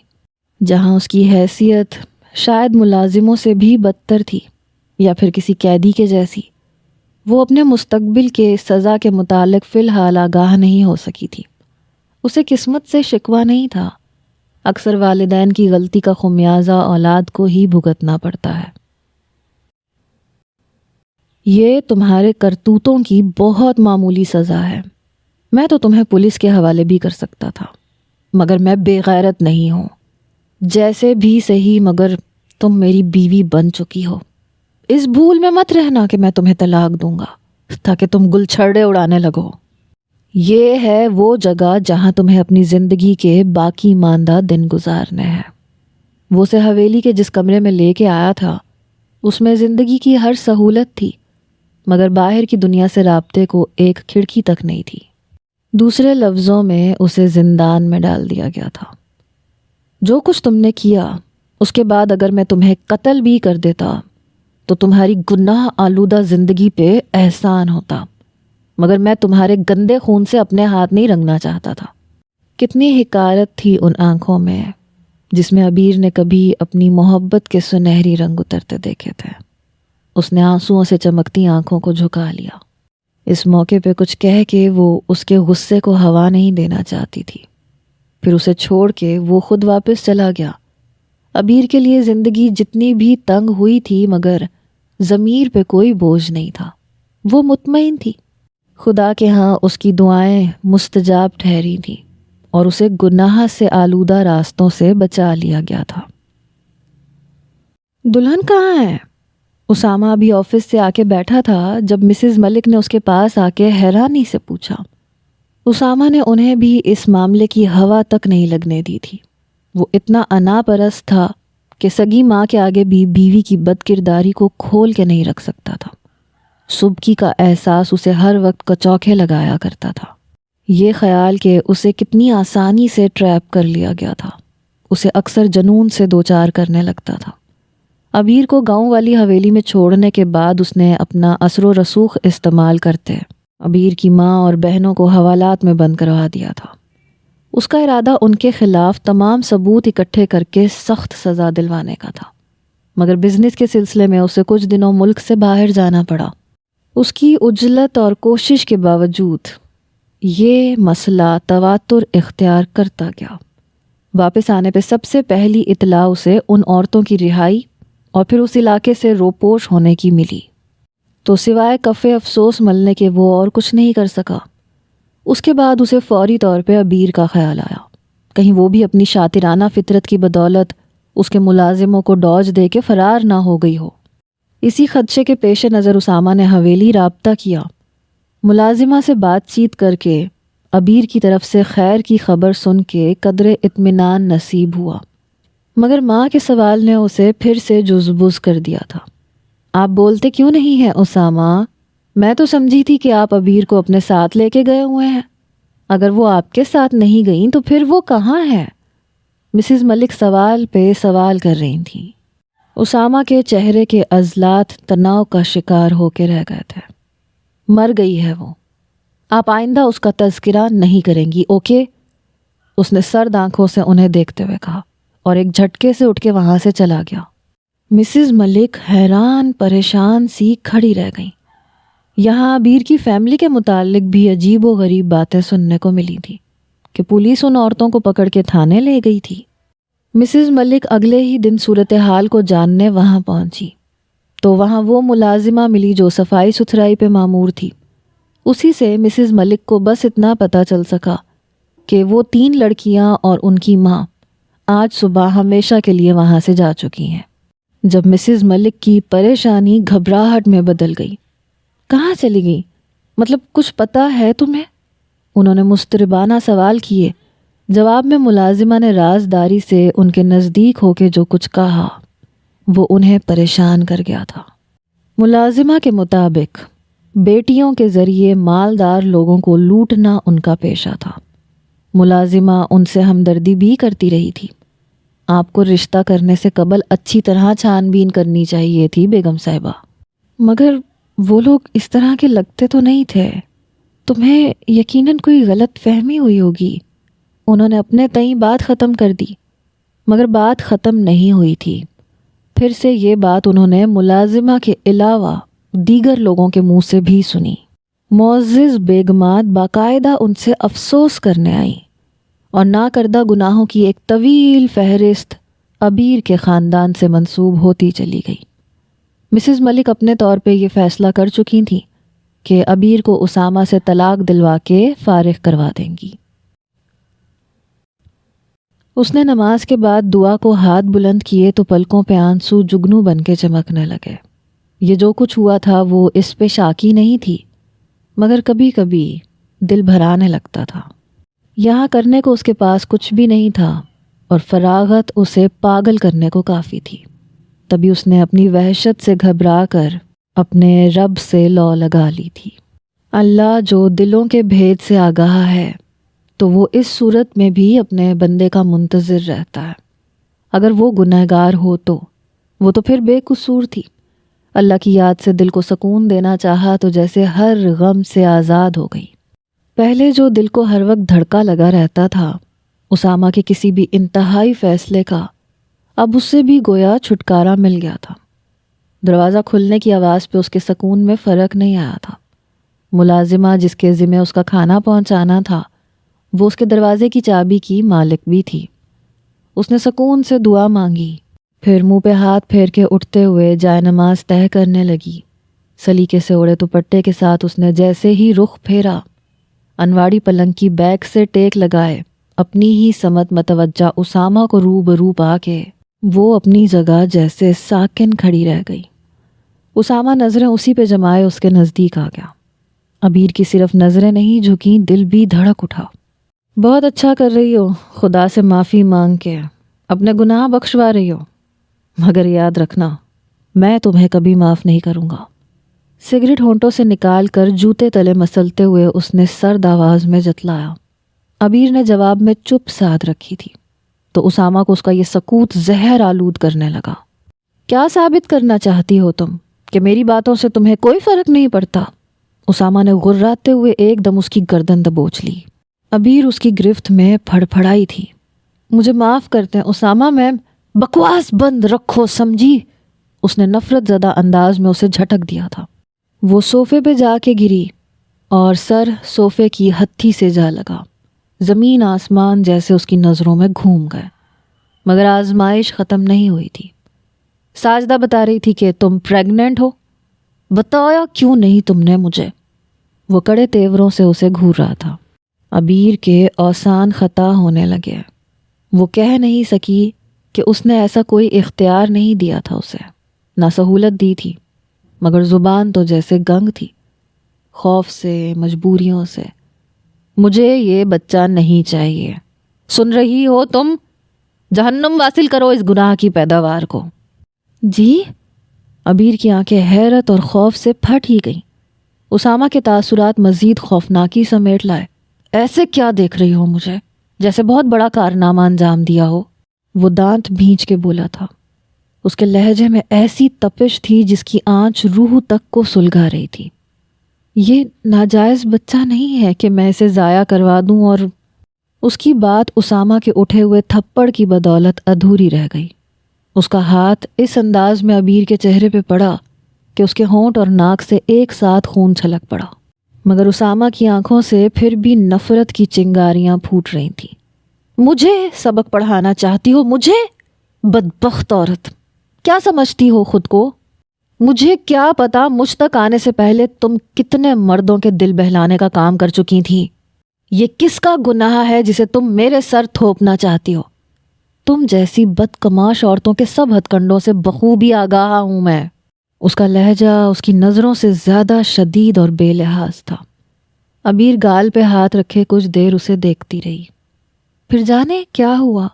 جہاں اس کی حیثیت شاید ملازموں سے بھی بدتر تھی یا پھر کسی قیدی کے جیسی۔ وہ اپنے مستقبل کے سزا کے متعلق فی الحال آگاہ نہیں ہو سکی تھی۔ اسے قسمت سے شکوہ نہیں تھا، اکثر والدین کی غلطی کا خمیازہ اولاد کو ہی بھگتنا پڑتا ہے۔ یہ تمہارے کرتوتوں کی بہت معمولی سزا ہے۔ میں تو تمہیں پولیس کے حوالے بھی کر سکتا تھا، مگر میں بے غیرت نہیں ہوں۔ جیسے بھی صحیح، مگر تم میری بیوی بن چکی ہو۔ اس بھول میں مت رہنا کہ میں تمہیں طلاق دوں گا تاکہ تم گلچھڑے اڑانے لگو۔ یہ ہے وہ جگہ جہاں تمہیں اپنی زندگی کے باقی ماندہ دن گزارنے ہیں۔ وہ اسے حویلی کے جس کمرے میں لے کے آیا تھا اس میں زندگی کی ہر سہولت تھی، مگر باہر کی دنیا سے رابطے کو ایک کھڑکی تک نہیں تھی۔ دوسرے لفظوں میں اسے زندان میں ڈال دیا گیا تھا۔ جو کچھ تم نے کیا، اس کے بعد اگر میں تمہیں قتل بھی کر دیتا تو تمہاری گناہ آلودہ زندگی پہ احسان ہوتا، مگر میں تمہارے گندے خون سے اپنے ہاتھ نہیں رنگنا چاہتا تھا۔ کتنی حقارت تھی ان آنکھوں میں جس میں عبیر نے کبھی اپنی محبت کے سنہری رنگ اترتے دیکھے تھے۔ اس نے آنسوؤں سے چمکتی آنکھوں کو جھکا لیا۔ اس موقع پہ کچھ کہہ کے وہ اس کے غصے کو ہوا نہیں دینا چاہتی تھی۔ پھر اسے چھوڑ کے وہ خود واپس چلا گیا۔ عبیر کے لیے زندگی جتنی بھی تنگ ہوئی تھی، مگر ضمیر پہ کوئی بوجھ نہیں تھا۔ وہ مطمئن تھی۔ خدا کے ہاں اس کی دعائیں مستجاب ٹھہری تھیں اور اسے گناہ سے آلودہ راستوں سے بچا لیا گیا تھا۔ دلہن کہاں ہے؟ اسامہ ابھی آفس سے آ کے بیٹھا تھا جب مسز ملک نے اس کے پاس آ کے حیرانی سے پوچھا۔ اسامہ نے انہیں بھی اس معاملے کی ہوا تک نہیں لگنے دی تھی۔ وہ اتنا انا پرست تھا کہ سگی ماں کے آگے بھی بیوی کی بد کرداری کو کھول کے نہیں رکھ سکتا تھا۔ سبکی کا احساس اسے ہر وقت کچوکے لگایا کرتا تھا۔ یہ خیال کہ اسے کتنی آسانی سے ٹریپ کر لیا گیا تھا اسے اکثر جنون سے دوچار کرنے لگتا تھا۔ عبیر کو گاؤں والی حویلی میں چھوڑنے کے بعد اس نے اپنا اثر و رسوخ استعمال کرتے عبیر کی ماں اور بہنوں کو حوالات میں بند کروا دیا تھا۔ اس کا ارادہ ان کے خلاف تمام ثبوت اکٹھے کر کے سخت سزا دلوانے کا تھا، مگر بزنس کے سلسلے میں اسے کچھ دنوں ملک سے باہر جانا پڑا۔ اس کی عجلت اور کوشش کے باوجود یہ مسئلہ تواتر اختیار کرتا گیا۔ واپس آنے پہ سب سے پہلی اطلاع اسے ان عورتوں کی رہائی اور پھر اس علاقے سے روپوش ہونے کی ملی، تو سوائے کفِ افسوس ملنے کے وہ اور کچھ نہیں کر سکا۔ اس کے بعد اسے فوری طور پہ عبیر کا خیال آیا، کہیں وہ بھی اپنی شاطرانہ فطرت کی بدولت اس کے ملازموں کو ڈوج دے کے فرار نہ ہو گئی ہو۔ اسی خدشے کے پیش نظر اسامہ نے حویلی رابطہ کیا۔ ملازمہ سے بات چیت کر کے عبیر کی طرف سے خیر کی خبر سن کے قدر اطمینان نصیب ہوا، مگر ماں کے سوال نے اسے پھر سے جزبز کر دیا تھا۔ آپ بولتے کیوں نہیں ہیں اسامہ؟ میں تو سمجھی تھی کہ آپ عبیر کو اپنے ساتھ لے کے گئے ہوئے ہیں۔ اگر وہ آپ کے ساتھ نہیں گئیں تو پھر وہ کہاں ہے؟ مسز ملک سوال پہ سوال کر رہی تھیں۔ اسامہ کے چہرے کے عضلات تناؤ کا شکار ہو کے رہ گئے تھے۔ مر گئی ہے وہ، آپ آئندہ اس کا تذکرہ نہیں کریں گی، اوکے؟ اس نے سرد آنکھوں سے انہیں دیکھتے ہوئے کہا اور ایک جھٹکے سے اٹھ کے وہاں سے چلا گیا۔ مسز ملک حیران پریشان سی کھڑی رہ گئیں۔ یہاں عبیر کی فیملی کے متعلق بھی عجیب و غریب باتیں سننے کو ملی تھی کہ پولیس ان عورتوں کو پکڑ کے تھانے لے گئی تھی۔ مسز ملک اگلے ہی دن صورتحال کو جاننے وہاں پہنچی تو وہاں وہ ملازمہ ملی جو صفائی ستھرائی پہ مامور تھی۔ اسی سے مسز ملک کو بس اتنا پتہ چل سکا کہ وہ 3 لڑکیاں اور ان کی ماں آج صبح ہمیشہ کے لیے وہاں سے جا چکی ہیں۔ جب مسز ملک کی پریشانی گھبراہٹ میں بدل گئی، کہاں چلی گئی؟ مطلب کچھ پتہ ہے تمہیں؟ انہوں نے مضطربانہ سوال کیے۔ جواب میں ملازمہ نے رازداری سے ان کے نزدیک ہو کے جو کچھ کہا وہ انہیں پریشان کر گیا تھا۔ ملازمہ کے مطابق بیٹیوں کے ذریعے مالدار لوگوں کو لوٹنا ان کا پیشہ تھا۔ ملازمہ ان سے ہمدردی بھی کرتی رہی تھی۔ آپ کو رشتہ کرنے سے قبل اچھی طرح چھان بین کرنی چاہیے تھی بیگم صاحبہ، مگر وہ لوگ اس طرح کے لگتے تو نہیں تھے۔ تمہیں یقیناً کوئی غلط فہمی ہوئی ہوگی۔ انہوں نے اپنے تئیں بات ختم کر دی، مگر بات ختم نہیں ہوئی تھی۔ پھر سے یہ بات انہوں نے ملازمہ کے علاوہ دیگر لوگوں کے منہ سے بھی سنی۔ معزز بیگمات باقاعدہ ان سے افسوس کرنے آئیں اور ناکردہ گناہوں کی ایک طویل فہرست عبیر کے خاندان سے منسوب ہوتی چلی گئی۔ مسز ملک اپنے طور پہ یہ فیصلہ کر چکی تھیں کہ عبیر کو اسامہ سے طلاق دلوا کے فارغ کروا دیں گی۔ اس نے نماز کے بعد دعا کو ہاتھ بلند کیے تو پلکوں پہ آنسو جگنو بن کے چمکنے لگے۔ یہ جو کچھ ہوا تھا وہ اس پہ شاکی نہیں تھی، مگر کبھی کبھی دل بھرانے لگتا تھا۔ یہاں کرنے کو اس کے پاس کچھ بھی نہیں تھا اور فراغت اسے پاگل کرنے کو کافی تھی۔ تبھی اس نے اپنی وحشت سے گھبرا کر اپنے رب سے لو لگا لی تھی۔ اللہ جو دلوں کے بھید سے آگاہ ہے تو وہ اس صورت میں بھی اپنے بندے کا منتظر رہتا ہے۔ اگر وہ گنہگار ہو تو وہ تو پھر بے قصور تھی۔ اللہ کی یاد سے دل کو سکون دینا چاہا تو جیسے ہر غم سے آزاد ہو گئی۔ پہلے جو دل کو ہر وقت دھڑکا لگا رہتا تھا اسامہ کے کسی بھی انتہائی فیصلے کا، اب اس سے بھی گویا چھٹکارا مل گیا تھا۔ دروازہ کھلنے کی آواز پہ اس کے سکون میں فرق نہیں آیا تھا۔ ملازمہ جس کے ذمہ اس کا کھانا پہنچانا تھا وہ اس کے دروازے کی چابی کی مالک بھی تھی۔ اس نے سکون سے دعا مانگی، پھر منہ پہ ہاتھ پھیر کے اٹھتے ہوئے جائے نماز طے کرنے لگی۔ سلیقے سے اوڑے دوپٹے کے ساتھ اس نے جیسے ہی رخ پھیرا، انواڑی پلنگ کی بیک سے ٹیک لگائے اپنی ہی سمت متوجہ اسامہ کو روبرو پا کے وہ اپنی جگہ جیسے ساکن کھڑی رہ گئی۔ اسامہ نظریں اسی پہ جمائے اس کے نزدیک آ گیا۔ عبیر کی صرف نظریں نہیں جھکیں، دل بھی دھڑک اٹھا۔ بہت اچھا کر رہی ہو، خدا سے معافی مانگ کے اپنے گناہ بخشوا رہی ہو، مگر یاد رکھنا میں تمہیں کبھی معاف نہیں کروں گا۔ سگریٹ ہونٹوں سے نکال کر جوتے تلے مسلتے ہوئے اس نے سرد آواز میں جتلایا۔ عبیر نے جواب میں چپ سادھ رکھی تھی تو اسامہ کو اس کا یہ سکوت زہر آلود کرنے لگا۔ کیا ثابت کرنا چاہتی ہو تم کہ میری باتوں سے تمہیں کوئی فرق نہیں پڑتا؟ اسامہ نے غراتے ہوئے ایک دم اس کی گردن دبوچ لی۔ عبیر اس کی گرفت میں پھڑ پھڑائی تھی۔ مجھے معاف کرتے ہیں اسامہ، میں بکواس بند رکھو سمجھی؟ اس نے نفرت زدہ انداز میں اسے جھٹک دیا تھا۔ وہ صوفے پہ جا کے گری اور سر صوفے کی ہتھی سے جا لگا۔ زمین آسمان جیسے اس کی نظروں میں گھوم گئے، مگر آزمائش ختم نہیں ہوئی تھی۔ ساجدہ بتا رہی تھی کہ تم پریگننٹ ہو، بتایا کیوں نہیں تم نے مجھے؟ وہ کڑے تیوروں سے اسے گھور رہا تھا۔ عبیر کے اوسان خطا ہونے لگے۔ وہ کہہ نہیں سکی کہ اس نے ایسا کوئی اختیار نہیں دیا تھا اسے، نہ سہولت دی تھی، مگر زبان تو جیسے گنگ تھی، خوف سے، مجبوریوں سے۔ مجھے یہ بچہ نہیں چاہیے، سن رہی ہو تم؟ جہنم واصل کرو اس گناہ کی پیداوار کو۔ جی؟ عبیر کی آنکھیں حیرت اور خوف سے پھٹ ہی گئیں۔ اسامہ کے تاثرات مزید خوفناکی سمیٹ لائے۔ ایسے کیا دیکھ رہی ہو مجھے جیسے بہت بڑا کارنامہ انجام دیا ہو؟ وہ دانت بھینچ کے بولا تھا۔ اس کے لہجے میں ایسی تپش تھی جس کی آنچ روح تک کو سلگا رہی تھی۔ یہ ناجائز بچہ نہیں ہے کہ میں اسے ضائع کروا دوں۔ اور اس کی بات اسامہ کے اٹھے ہوئے تھپڑ کی بدولت ادھوری رہ گئی۔ اس کا ہاتھ اس انداز میں عبیر کے چہرے پہ پڑا کہ اس کے ہونٹ اور ناک سے ایک ساتھ خون چھلک پڑا، مگر اسامہ کی آنکھوں سے پھر بھی نفرت کی چنگاریاں پھوٹ رہی تھیں۔ مجھے سبق پڑھانا چاہتی ہو؟ مجھے؟ بدبخت عورت، کیا سمجھتی ہو خود کو؟ مجھے کیا پتا مجھ تک آنے سے پہلے تم کتنے مردوں کے دل بہلانے کا کام کر چکی تھی۔ یہ کس کا گناہ ہے جسے تم میرے سر تھوپنا چاہتی ہو؟ تم جیسی بدکماش عورتوں کے سب ہتھ کنڈوں سے بخوبی آگاہ ہوں میں۔ اس کا لہجہ اس کی نظروں سے زیادہ شدید اور بے لحاظ تھا۔ عبیر گال پہ ہاتھ رکھے کچھ دیر اسے دیکھتی رہی، پھر جانے کیا ہوا،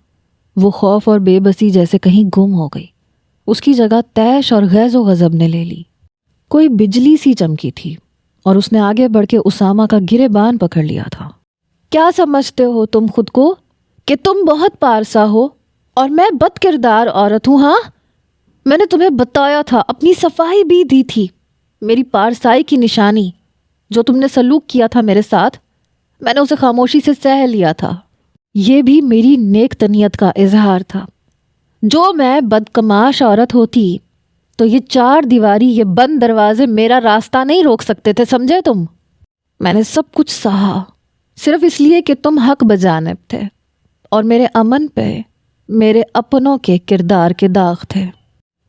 وہ خوف اور بے بسی جیسے کہیں گم ہو گئی۔ اس کی جگہ طیش اور غیظ و غضب نے لے لی۔ کوئی بجلی سی چمکی تھی اور اس نے آگے بڑھ کے اسامہ کا گریبان پکڑ لیا تھا۔ کیا سمجھتے ہو تم خود کو کہ تم بہت پارسا ہو اور میں بد کردار عورت ہوں؟ ہاں، میں نے تمہیں بتایا تھا، اپنی صفائی بھی دی تھی۔ میری پارسائی کی نشانی جو تم نے سلوک کیا تھا میرے ساتھ، میں نے اسے خاموشی سے سہ لیا تھا۔ یہ بھی میری نیک تنیت کا اظہار تھا۔ جو میں بدکماش عورت ہوتی تو یہ چار دیواری، یہ بند دروازے میرا راستہ نہیں روک سکتے تھے، سمجھے تم؟ میں نے سب کچھ سہا صرف اس لیے کہ تم حق بجانب تھے اور میرے امن پہ میرے اپنوں کے کردار کے داغ تھے۔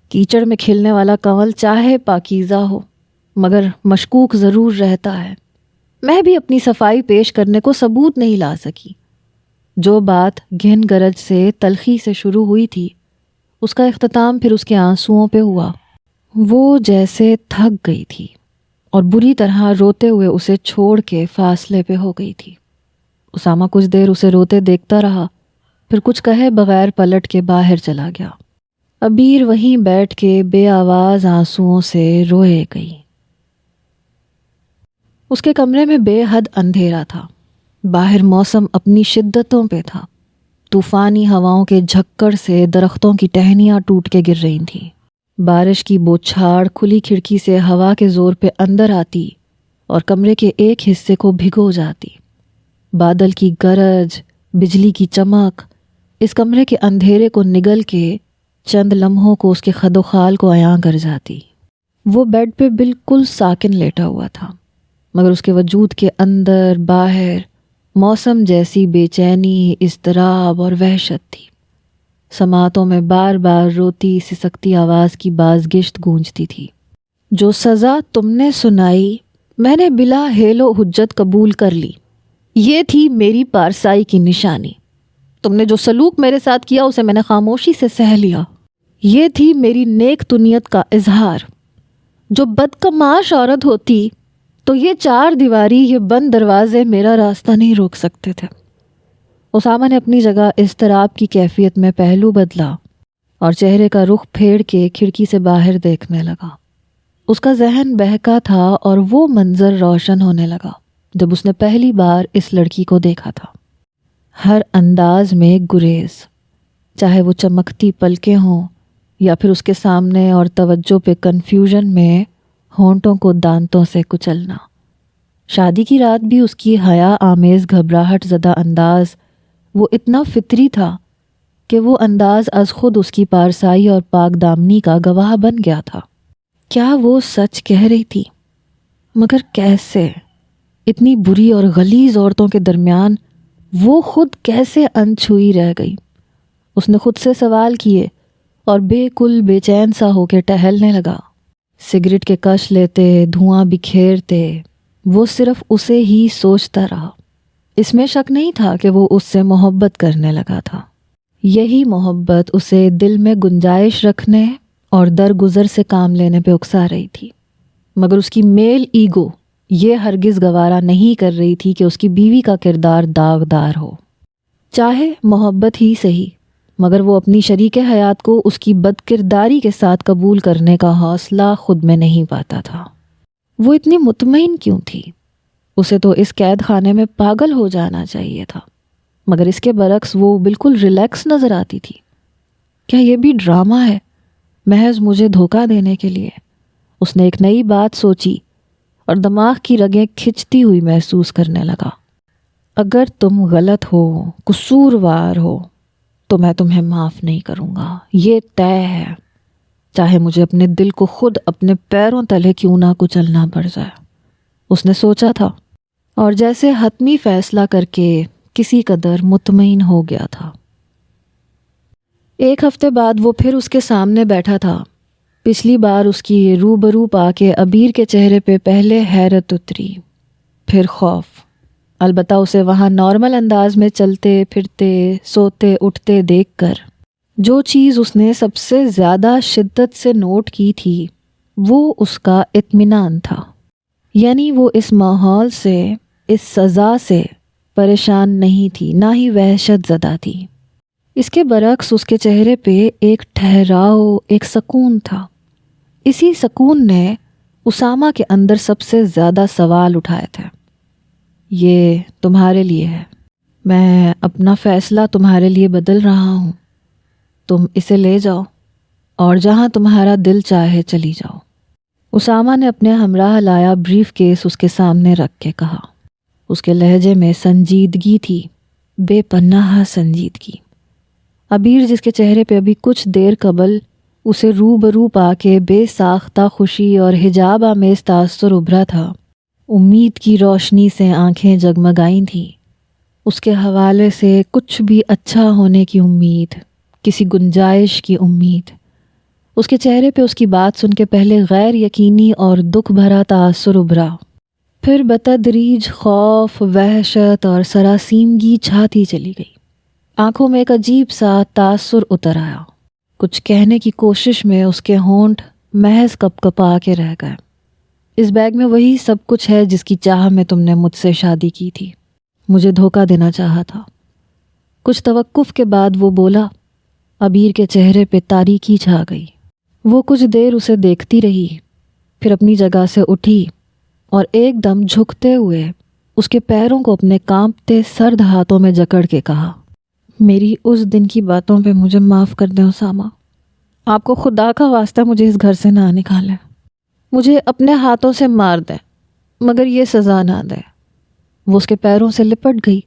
کیچڑ میں کھلنے والا کنول چاہے پاکیزہ ہو مگر مشکوک ضرور رہتا ہے۔ میں بھی اپنی صفائی پیش کرنے کو ثبوت نہیں لا سکی۔ جو بات گھن گرج سے تلخی سے شروع ہوئی تھی، اس کا اختتام پھر اس کے آنسوؤں پہ ہوا۔ وہ جیسے تھک گئی تھی اور بری طرح روتے ہوئے اسے چھوڑ کے فاصلے پہ ہو گئی تھی۔ اسامہ کچھ دیر اسے روتے دیکھتا رہا، پھر کچھ کہے بغیر پلٹ کے باہر چلا گیا۔ عبیر وہیں بیٹھ کے بے آواز آنسوؤں سے روئے گئی۔ اس کے کمرے میں بے حد اندھیرا تھا۔ باہر موسم اپنی شدتوں پہ تھا۔ طوفانی ہواؤں کے جھکڑ سے درختوں کی ٹہنیاں ٹوٹ کے گر رہی تھیں۔ بارش کی بوچھاڑ کھلی کھڑکی سے ہوا کے زور پہ اندر آتی اور کمرے کے ایک حصے کو بھگو جاتی۔ بادل کی گرج، بجلی کی چمک اس کمرے کے اندھیرے کو نگل کے چند لمحوں کو اس کے خد و خال کو عیاں کر جاتی۔ وہ بیڈ پہ بالکل ساکن لیٹا ہوا تھا، مگر اس کے وجود کے اندر باہر موسم جیسی بے چینی، اضطراب اور وحشت تھی۔ سماعتوں میں بار بار روتی سسکتی آواز کی بازگشت گونجتی تھی۔ جو سزا تم نے سنائی میں نے بلا حیل و حجت قبول کر لی۔ یہ تھی میری پارسائی کی نشانی۔ تم نے جو سلوک میرے ساتھ کیا اسے میں نے خاموشی سے سہ لیا۔ یہ تھی میری نیک تنیت کا اظہار۔ جو بدکماش عورت ہوتی تو یہ چار دیواری، یہ بند دروازے میرا راستہ نہیں روک سکتے تھے۔ اسامہ نے اپنی جگہ اضطراب کی کیفیت میں پہلو بدلا اور چہرے کا رخ پھیڑ کے کھڑکی سے باہر دیکھنے لگا۔ اس کا ذہن بہکا تھا اور وہ منظر روشن ہونے لگا جب اس نے پہلی بار اس لڑکی کو دیکھا تھا۔ ہر انداز میں گریز، چاہے وہ چمکتی پلکیں ہوں یا پھر اس کے سامنے اور توجہ پہ کنفیوژن میں ہونٹوں کو دانتوں سے کچلنا۔ شادی کی رات بھی اس کی حیا آمیز گھبراہٹ زدہ انداز وہ اتنا فطری تھا کہ وہ انداز از خود اس کی پارسائی اور پاک دامنی کا گواہ بن گیا تھا۔ کیا وہ سچ کہہ رہی تھی؟ مگر کیسے؟ اتنی بری اور غلیظ عورتوں کے درمیان وہ خود کیسے انچھوئی رہ گئی؟ اس نے خود سے سوال کیے اور بالکل بے چین سا ہو کے ٹہلنے لگا۔ سگریٹ کے کش لیتے، دھواں بکھیرتے، وہ صرف اسے ہی سوچتا رہا۔ اس میں شک نہیں تھا کہ وہ اس سے محبت کرنے لگا تھا۔ یہی محبت اسے دل میں گنجائش رکھنے اور درگزر سے کام لینے پہ اکسا رہی تھی، مگر اس کی میل ایگو یہ ہرگز گوارا نہیں کر رہی تھی کہ اس کی بیوی کا کردار داغدار ہو۔ چاہے محبت ہی صحیح، مگر وہ اپنی شریک حیات کو اس کی بد کرداری کے ساتھ قبول کرنے کا حوصلہ خود میں نہیں پاتا تھا۔ وہ اتنی مطمئن کیوں تھی؟ اسے تو اس قید خانے میں پاگل ہو جانا چاہیے تھا، مگر اس کے برعکس وہ بالکل ریلیکس نظر آتی تھی۔ کیا یہ بھی ڈرامہ ہے، محض مجھے دھوکہ دینے کے لیے؟ اس نے ایک نئی بات سوچی اور دماغ کی رگیں کھنچتی ہوئی محسوس کرنے لگا۔ اگر تم غلط ہو، قصوروار ہو، تو میں تمہیں معاف نہیں کروں گا، یہ طے ہے، چاہے مجھے اپنے دل کو خود اپنے پیروں تلے کیوں نہ کچلنا پڑ جائے۔ اس نے سوچا تھا اور جیسے حتمی فیصلہ کر کے کسی قدر مطمئن ہو گیا تھا۔ ایک ہفتے بعد وہ پھر اس کے سامنے بیٹھا تھا۔ پچھلی بار اس کی روبرو پا کے عبیر کے چہرے پہ پہلے حیرت اتری، پھر خوف۔ البتہ اسے وہاں نارمل انداز میں چلتے پھرتے سوتے اٹھتے دیکھ کر جو چیز اس نے سب سے زیادہ شدت سے نوٹ کی تھی وہ اس کا اطمینان تھا۔ یعنی وہ اس ماحول سے، اس سزا سے پریشان نہیں تھی، نہ ہی وحشت زدہ تھی۔ اس کے برعکس اس کے چہرے پہ ایک ٹھہراؤ، ایک سکون تھا۔ اسی سکون نے اسامہ کے اندر سب سے زیادہ سوال اٹھائے تھے۔ یہ تمہارے لیے ہے، میں اپنا فیصلہ تمہارے لیے بدل رہا ہوں، تم اسے لے جاؤ اور جہاں تمہارا دل چاہے چلی جاؤ۔ اسامہ نے اپنے ہمراہ لایا بریف کیس اس کے سامنے رکھ کے کہا۔ اس کے لہجے میں سنجیدگی تھی، بے پناہ سنجیدگی۔ عبیر جس کے چہرے پہ ابھی کچھ دیر قبل اسے روبرو پا کے بے ساختہ خوشی اور حجاب آمیز تاثر ابھرا تھا، امید کی روشنی سے آنکھیں جگمگائیں تھیں۔ اس کے حوالے سے کچھ بھی اچھا ہونے کی امید، کسی گنجائش کی امید۔ اس کے چہرے پہ اس کی بات سن کے پہلے غیر یقینی اور دکھ بھرا تاثر ابھرا، پھر بتدریج خوف، وحشت اور سراسیمگی چھاتی چلی گئی۔ آنکھوں میں ایک عجیب سا تاثر اتر آیا۔ کچھ کہنے کی کوشش میں اس کے ہونٹ محض کپ کپا کے رہ گئے۔ اس بیگ میں وہی سب کچھ ہے جس کی چاہ میں تم نے مجھ سے شادی کی تھی، مجھے دھوکہ دینا چاہا تھا۔ کچھ توقف کے بعد وہ بولا۔ عبیر کے چہرے پہ تاریکی چھا گئی۔ وہ کچھ دیر اسے دیکھتی رہی، پھر اپنی جگہ سے اٹھی اور ایک دم جھکتے ہوئے اس کے پیروں کو اپنے کانپتے سرد ہاتھوں میں جکڑ کے کہا، میری اس دن کی باتوں پہ مجھے معاف کر دیں اسامہ، آپ کو خدا کا واسطہ مجھے اس گھر سے نہ نکالیں، مجھے اپنے ہاتھوں سے مار دیں مگر یہ سزا نہ دیں۔ وہ اس کے پیروں سے لپٹ گئی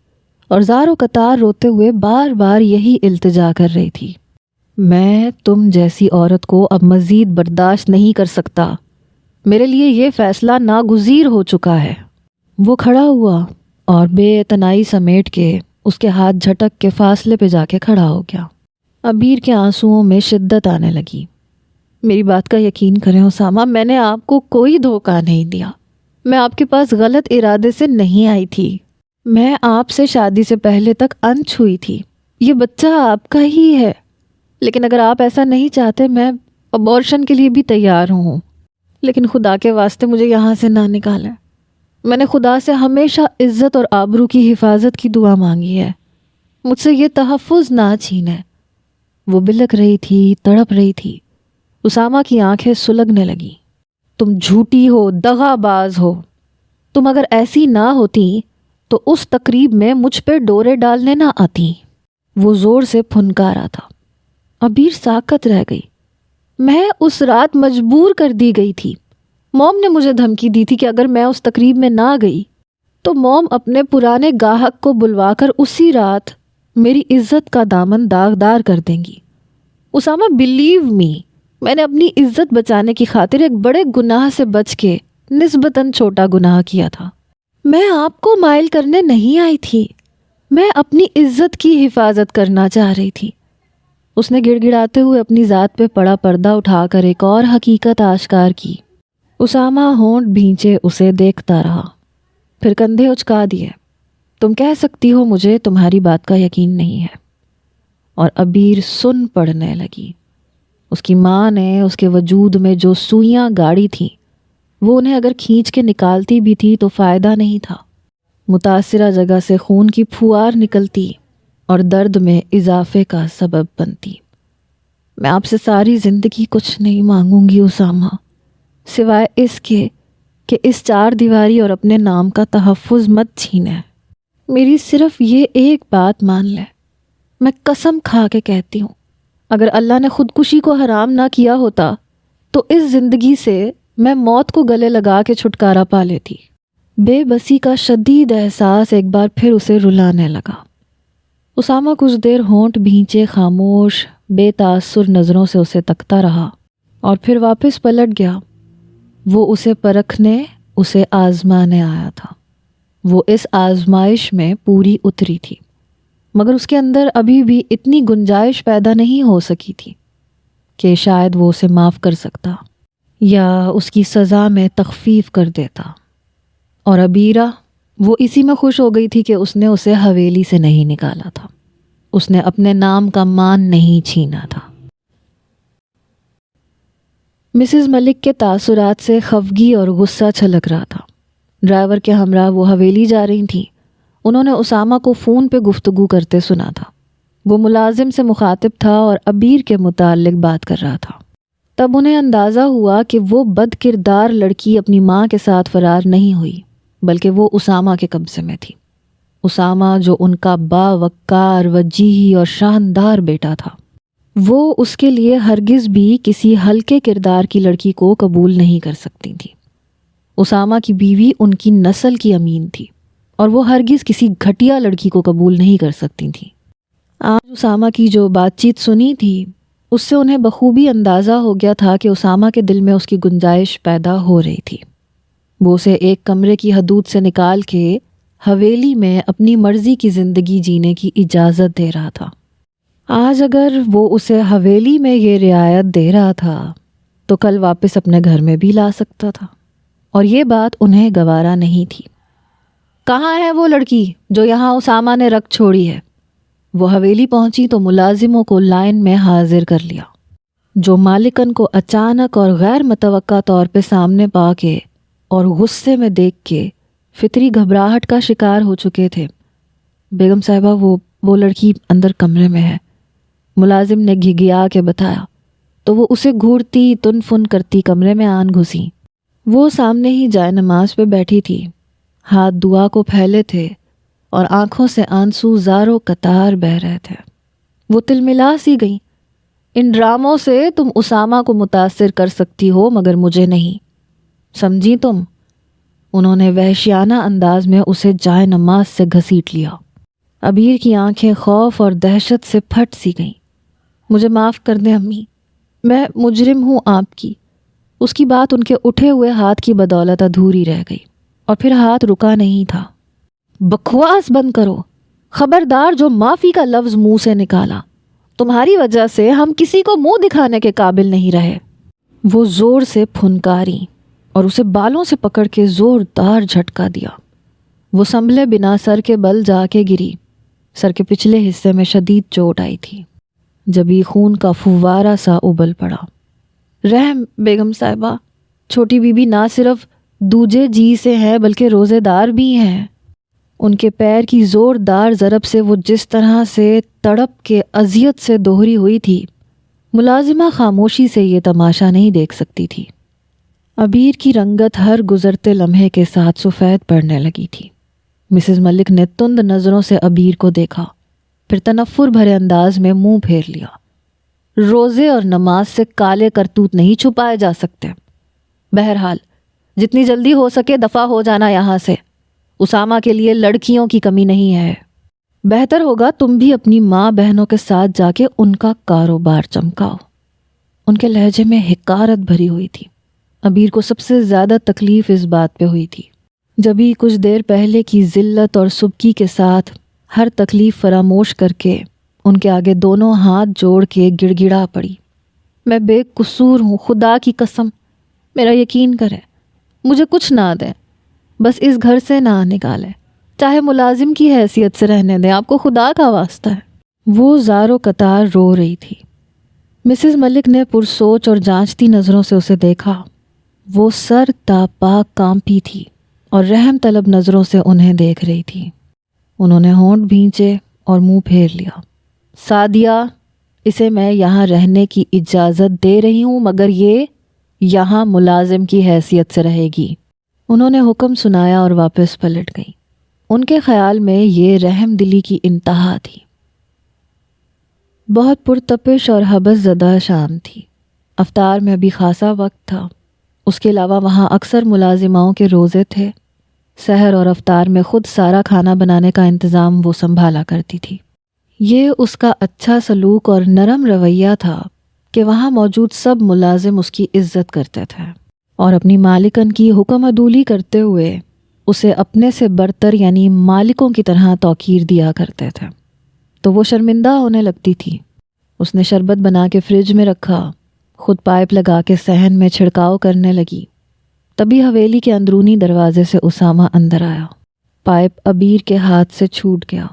اور زار و قطار روتے ہوئے بار بار یہی التجا کر رہی تھی، میں تم جیسی عورت کو اب مزید برداشت نہیں کر سکتا، میرے لیے یہ فیصلہ ناگزیر ہو چکا ہے۔ وہ کھڑا ہوا اور بے اعتنائی سمیٹ کے اس کے ہاتھ جھٹک کے فاصلے پہ جا کے کھڑا ہو گیا۔ عبیر کے آنسوؤں میں شدت آنے لگی۔ میری بات کا یقین کریں اسامہ، میں نے آپ کو کوئی دھوکہ نہیں دیا، میں آپ کے پاس غلط ارادے سے نہیں آئی تھی، میں آپ سے شادی سے پہلے تک انچ ہوئی تھی، یہ بچہ آپ کا ہی ہے، لیکن اگر آپ ایسا نہیں چاہتے میں ابورشن کے لیے بھی تیار ہوں، لیکن خدا کے واسطے مجھے یہاں سے نہ نکالیں، میں نے خدا سے ہمیشہ عزت اور آبرو کی حفاظت کی دعا مانگی ہے، مجھ سے یہ تحفظ نہ چھینیں۔ وہ بلک رہی تھی، تڑپ رہی تھی۔ اسامہ کی آنکھیں سلگنے لگیں۔ تم جھوٹی ہو، دغا باز ہو، تم اگر ایسی نہ ہوتی تو اس تقریب میں مجھ پہ ڈورے ڈالنے نہ آتی۔ وہ زور سے پھنکارا تھا۔ عبیر ساکت رہ گئی۔ میں اس رات مجبور کر دی گئی تھی، موم نے مجھے دھمکی دی تھی کہ اگر میں اس تقریب میں نہ گئی تو موم اپنے پرانے گاہک کو بلوا کر اسی رات میری عزت کا دامن داغدار کر دیں گی۔ اسامہ بلیو می، میں نے اپنی عزت بچانے کی خاطر ایک بڑے گناہ سے بچ کے نسبتاً چھوٹا گناہ کیا تھا۔ میں آپ کو مائل کرنے نہیں آئی تھی، میں اپنی عزت کی حفاظت کرنا چاہ رہی تھی۔ اس نے گڑ گڑاتے ہوئے اپنی ذات پہ پڑا پردہ اٹھا کر ایک اور حقیقت آشکار کی۔ اسامہ ہونٹ بھینچے اسے دیکھتا رہا، پھر کندھے اچکا دیے۔ تم کہہ سکتی ہو مجھے تمہاری بات کا یقین نہیں ہے۔ اور عبیر سن پڑنے لگی۔ اس کی ماں نے اس کے وجود میں جو سوئیاں گاڑی تھیں وہ انہیں اگر کھینچ کے نکالتی بھی تھی تو فائدہ نہیں تھا۔ متاثرہ جگہ سے خون کی پھوار نکلتی اور درد میں اضافے کا سبب بنتی۔ میں آپ سے ساری زندگی کچھ نہیں مانگوں گی اسامہ، سوائے اس کے کہ اس 4 دیواری اور اپنے نام کا تحفظ مت چھینے۔ میری صرف یہ ایک بات مان لے، میں قسم کھا کے کہتی ہوں، اگر اللہ نے خودکشی کو حرام نہ کیا ہوتا تو اس زندگی سے میں موت کو گلے لگا کے چھٹکارا پا لیتی۔ بے بسی کا شدید احساس ایک بار پھر اسے رلانے لگا۔ اسامہ کچھ دیر ہونٹ بھینچے خاموش بے تاثر نظروں سے اسے تکتا رہا اور پھر واپس پلٹ گیا۔ وہ اسے پرکھنے، اسے آزمانے آیا تھا۔ وہ اس آزمائش میں پوری اتری تھی، مگر اس کے اندر ابھی بھی اتنی گنجائش پیدا نہیں ہو سکی تھی کہ شاید وہ اسے معاف کر سکتا یا اس کی سزا میں تخفیف کر دیتا۔ اور عبیرہ، وہ اسی میں خوش ہو گئی تھی کہ اس نے اسے حویلی سے نہیں نکالا تھا، اس نے اپنے نام کا مان نہیں چھینا تھا۔ مسز ملک کے تاثرات سے خفگی اور غصہ چھلک رہا تھا۔ ڈرائیور کے ہمراہ وہ حویلی جا رہی تھیں۔ انہوں نے اسامہ کو فون پہ گفتگو کرتے سنا تھا۔ وہ ملازم سے مخاطب تھا اور عبیر کے متعلق بات کر رہا تھا۔ تب انہیں اندازہ ہوا کہ وہ بد کردار لڑکی اپنی ماں کے ساتھ فرار نہیں ہوئی، بلکہ وہ اسامہ کے قبضے میں تھی۔ اسامہ جو ان کا باوقار، وجیح اور شاندار بیٹا تھا، وہ اس کے لیے ہرگز بھی کسی ہلکے کردار کی لڑکی کو قبول نہیں کر سکتی تھی۔ اسامہ کی بیوی ان کی نسل کی امین تھی اور وہ ہرگز کسی گھٹیا لڑکی کو قبول نہیں کر سکتی تھی۔ آج اسامہ کی جو بات چیت سنی تھی، اس سے انہیں بخوبی اندازہ ہو گیا تھا کہ اسامہ کے دل میں اس کی گنجائش پیدا ہو رہی تھی۔ وہ اسے ایک کمرے کی حدود سے نکال کے حویلی میں اپنی مرضی کی زندگی جینے کی اجازت دے رہا تھا۔ آج اگر وہ اسے حویلی میں یہ رعایت دے رہا تھا تو کل واپس اپنے گھر میں بھی لا سکتا تھا، اور یہ بات انہیں گوارا نہیں تھی۔ کہاں ہے وہ لڑکی جو یہاں اسامہ نے رکھ چھوڑی ہے؟ وہ حویلی پہنچی تو ملازموں کو لائن میں حاضر کر لیا، جو مالکن کو اچانک اور غیر متوقع طور پہ سامنے پا کے اور غصے میں دیکھ کے فطری گھبراہٹ کا شکار ہو چکے تھے۔ بیگم صاحبہ، وہ لڑکی اندر کمرے میں ہے، ملازم نے گھگیا کے بتایا تو وہ اسے گھورتی تن فن کرتی کمرے میں آن گھسی۔ وہ سامنے ہی جائے نماز پہ بیٹھی تھی، ہاتھ دعا کو پھیلے تھے اور آنکھوں سے آنسو زاروں قطار بہہ رہے تھے۔ وہ تلملا سی گئی۔ ان ڈراموں سے تم اسامہ کو متاثر کر سکتی ہو مگر مجھے نہیں، سمجھی تم؟ انہوں نے وحشیانہ انداز میں اسے جائے نماز سے گھسیٹ لیا۔ عبیر کی آنکھیں خوف اور دہشت سے پھٹ سی گئیں۔ مجھے معاف کر دیں امی، میں مجرم ہوں آپ کی۔ اس کی بات ان کے اٹھے ہوئے ہاتھ کی بدولت ادھوری رہ گئی اور پھر ہاتھ رکا نہیں تھا۔ بکواس بند کرو، خبردار جو معافی کا لفظ منہ سے نکالا، تمہاری وجہ سے ہم کسی کو منہ دکھانے کے قابل نہیں رہے۔ وہ زور سے پھنکاری اور اسے بالوں سے پکڑ کے زوردار جھٹکا دیا۔ وہ سنبھلے بنا سر کے بل جا کے گری۔ سر کے پچھلے حصے میں شدید چوٹ آئی تھی، جبھی خون کا فوارہ سا ابل پڑا۔ رحم بیگم صاحبہ، چھوٹی بی بی نہ صرف دوجے جی سے ہیں بلکہ روزے دار بھی ہیں۔ ان کے پیر کی زوردار ضرب سے وہ جس طرح سے تڑپ کے اذیت سے دوہری ہوئی تھی، ملازمہ خاموشی سے یہ تماشا نہیں دیکھ سکتی تھی۔ عبیر کی رنگت ہر گزرتے لمحے کے ساتھ سفید پڑنے لگی تھی۔ مسز ملک نے تند نظروں سے عبیر کو دیکھا، پھر تنفر بھرے انداز میں منہ پھیر لیا۔ روزے اور نماز سے کالے کرتوت نہیں چھپائے جا سکتے۔ بہرحال جتنی جلدی ہو سکے دفع ہو جانا یہاں سے۔ اسامہ کے لیے لڑکیوں کی کمی نہیں ہے۔ بہتر ہوگا تم بھی اپنی ماں بہنوں کے ساتھ جا کے ان کا کاروبار چمکاؤ۔ ان کے لہجے میں حقارت بھری ہوئی تھی۔ عبیر کو سب سے زیادہ تکلیف اس بات پہ ہوئی تھی، جبھی کچھ دیر پہلے کی ذلت اور سبکی کے ساتھ ہر تکلیف فراموش کر کے ان کے آگے دونوں ہاتھ جوڑ کے گڑ گڑا پڑی۔ میں بے قصور ہوں، خدا کی قسم، میرا یقین کریں، مجھے کچھ نہ دیں، بس اس گھر سے نہ نکالیں، چاہے ملازم کی حیثیت سے رہنے دیں، آپ کو خدا کا واسطہ ہے۔ وہ زاروں قطار رو رہی تھی۔ مسز ملک نے پرسوچ اور جانچتی نظروں سے اسے دیکھا۔ وہ سر تا پا کانپی تھی اور رحم طلب نظروں سے انہیں دیکھ رہی تھی۔ انہوں نے ہونٹ بھینچے اور منہ پھیر لیا۔ سعدیہ، اسے میں یہاں رہنے کی اجازت دے رہی ہوں مگر یہ یہاں ملازم کی حیثیت سے رہے گی۔ انہوں نے حکم سنایا اور واپس پلٹ گئیں۔ ان کے خیال میں یہ رحم دلی کی انتہا تھی۔ بہت پرتپش اور حبس زدہ شام تھی۔ افطار میں ابھی خاصا وقت تھا۔ اس کے علاوہ وہاں اکثر ملازماؤں کے روزے تھے۔ سحر اور افطار میں خود سارا کھانا بنانے کا انتظام وہ سنبھالا کرتی تھی۔ یہ اس کا اچھا سلوک اور نرم رویہ تھا کہ وہاں موجود سب ملازم اس کی عزت کرتے تھے اور اپنی مالکن کی حکم عدولی کرتے ہوئے اسے اپنے سے برتر یعنی مالکوں کی طرح توقیر دیا کرتے تھے۔ تو وہ شرمندہ ہونے لگتی تھی۔ اس نے شربت بنا کے فریج میں رکھا، خود پائپ لگا کے صحن میں چھڑکاؤ کرنے لگی۔ تبھی حویلی کے اندرونی دروازے سے اسامہ اندر آیا۔ پائپ ابیر کے ہاتھ سے چھوٹ گیا۔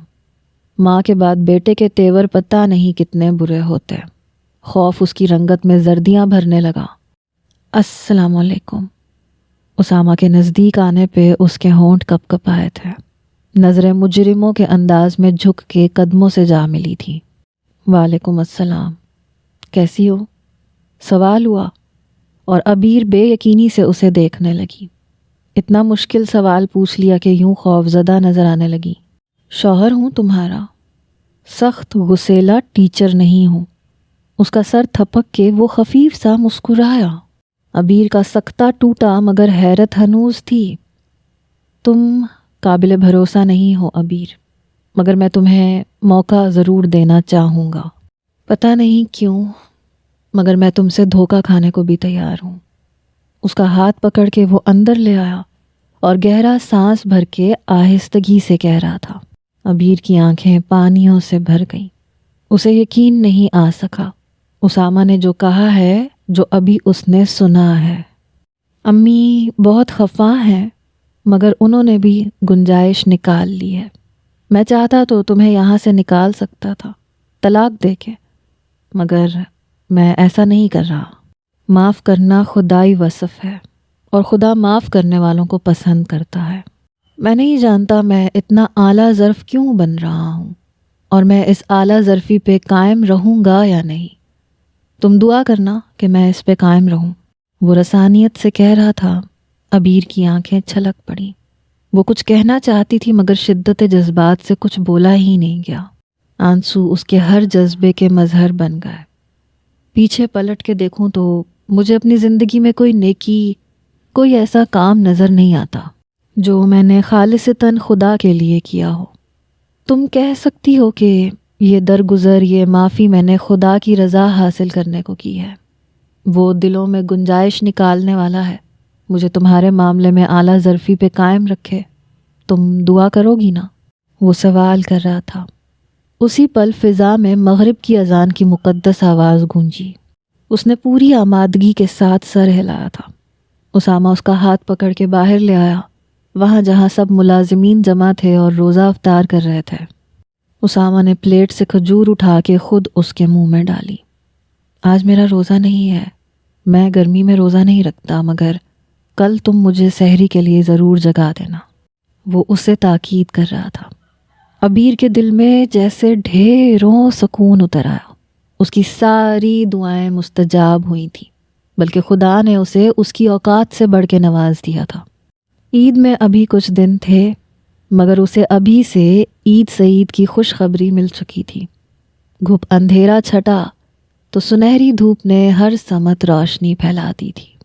ماں کے بعد بیٹے کے تیور پتہ نہیں کتنے برے ہوتے۔ خوف اس کی رنگت میں زردیاں بھرنے لگا۔ السلام علیکم۔ اسامہ کے نزدیک آنے پہ اس کے ہونٹ کپ کپ آئے تھے۔ نظریں مجرموں کے انداز میں جھک کے قدموں سے جا ملی تھی۔ وعلیکم السلام، کیسی ہو؟ سوال ہوا اور ابیر بے یقینی سے اسے دیکھنے لگی۔ اتنا مشکل سوال پوچھ لیا کہ یوں خوف زدہ نظر آنے لگی۔ شوہر ہوں تمہارا، سخت غسیلا ٹیچر نہیں ہوں۔ اس کا سر تھپک کے وہ خفیف سا مسکرایا۔ ابیر کا سکتہ ٹوٹا مگر حیرت ہنوز تھی۔ تم قابل بھروسہ نہیں ہو ابیر، مگر میں تمہیں موقع ضرور دینا چاہوں گا۔ پتہ نہیں کیوں مگر میں تم سے دھوکہ کھانے کو بھی تیار ہوں۔ اس کا ہاتھ پکڑ کے وہ اندر لے آیا اور گہرا سانس بھر کے آہستگی سے کہہ رہا تھا۔ ابیر کی آنکھیں پانیوں سے بھر گئیں۔ اسے یقین نہیں آ سکا۔ اسامہ نے جو کہا ہے، جو ابھی اس نے سنا ہے۔ امی بہت خفا ہیں مگر انہوں نے بھی گنجائش نکال لی ہے۔ میں چاہتا تو تمہیں یہاں سے نکال سکتا تھا طلاق دے کے، مگر میں ایسا نہیں کر رہا۔ معاف کرنا خدائی وصف ہے اور خدا معاف کرنے والوں کو پسند کرتا ہے۔ میں نہیں جانتا میں اتنا اعلیٰ ظرف کیوں بن رہا ہوں اور میں اس اعلیٰ ظرفی پہ قائم رہوں گا یا نہیں۔ تم دعا کرنا کہ میں اس پہ قائم رہوں۔ وہ رسانیت سے کہہ رہا تھا۔ ابیر کی آنکھیں چھلک پڑیں۔ وہ کچھ کہنا چاہتی تھی مگر شدت جذبات سے کچھ بولا ہی نہیں گیا۔ آنسو اس کے ہر جذبے کے مظہر بن گئے۔ پیچھے پلٹ کے دیکھوں تو مجھے اپنی زندگی میں کوئی نیکی، کوئی ایسا کام نظر نہیں آتا جو میں نے خالصتاً خدا کے لیے کیا ہو۔ تم کہہ سکتی ہو کہ یہ درگزر، یہ معافی میں نے خدا کی رضا حاصل کرنے کو کی ہے۔ وہ دلوں میں گنجائش نکالنے والا ہے۔ مجھے تمہارے معاملے میں اعلیٰ ظرفی پہ قائم رکھے۔ تم دعا کرو گی نا؟ وہ سوال کر رہا تھا۔ اسی پل فضا میں مغرب کی اذان کی مقدس آواز گونجی۔ اس نے پوری آمادگی کے ساتھ سر ہلایا تھا۔ اسامہ اس کا ہاتھ پکڑ کے باہر لے آیا، وہاں جہاں سب ملازمین جمع تھے اور روزہ افطار کر رہے تھے۔ اسامہ نے پلیٹ سے کھجور اٹھا کے خود اس کے منہ میں ڈالی۔ آج میرا روزہ نہیں ہے، میں گرمی میں روزہ نہیں رکھتا، مگر کل تم مجھے سحری کے لیے ضرور جگا دینا۔ وہ اسے تاکید کر رہا تھا۔ ابیر کے دل میں جیسے ڈھیروں سکون اتر آیا۔ اس کی ساری دعائیں مستجاب ہوئی تھیں، بلکہ خدا نے اسے اس کی اوقات سے بڑھ کے نواز دیا تھا۔ عید میں ابھی کچھ دن تھے مگر اسے ابھی سے عید سعید کی خوشخبری مل چکی تھی۔ گھپ اندھیرا چھٹا تو سنہری دھوپ نے ہر سمت روشنی پھیلا دی تھی۔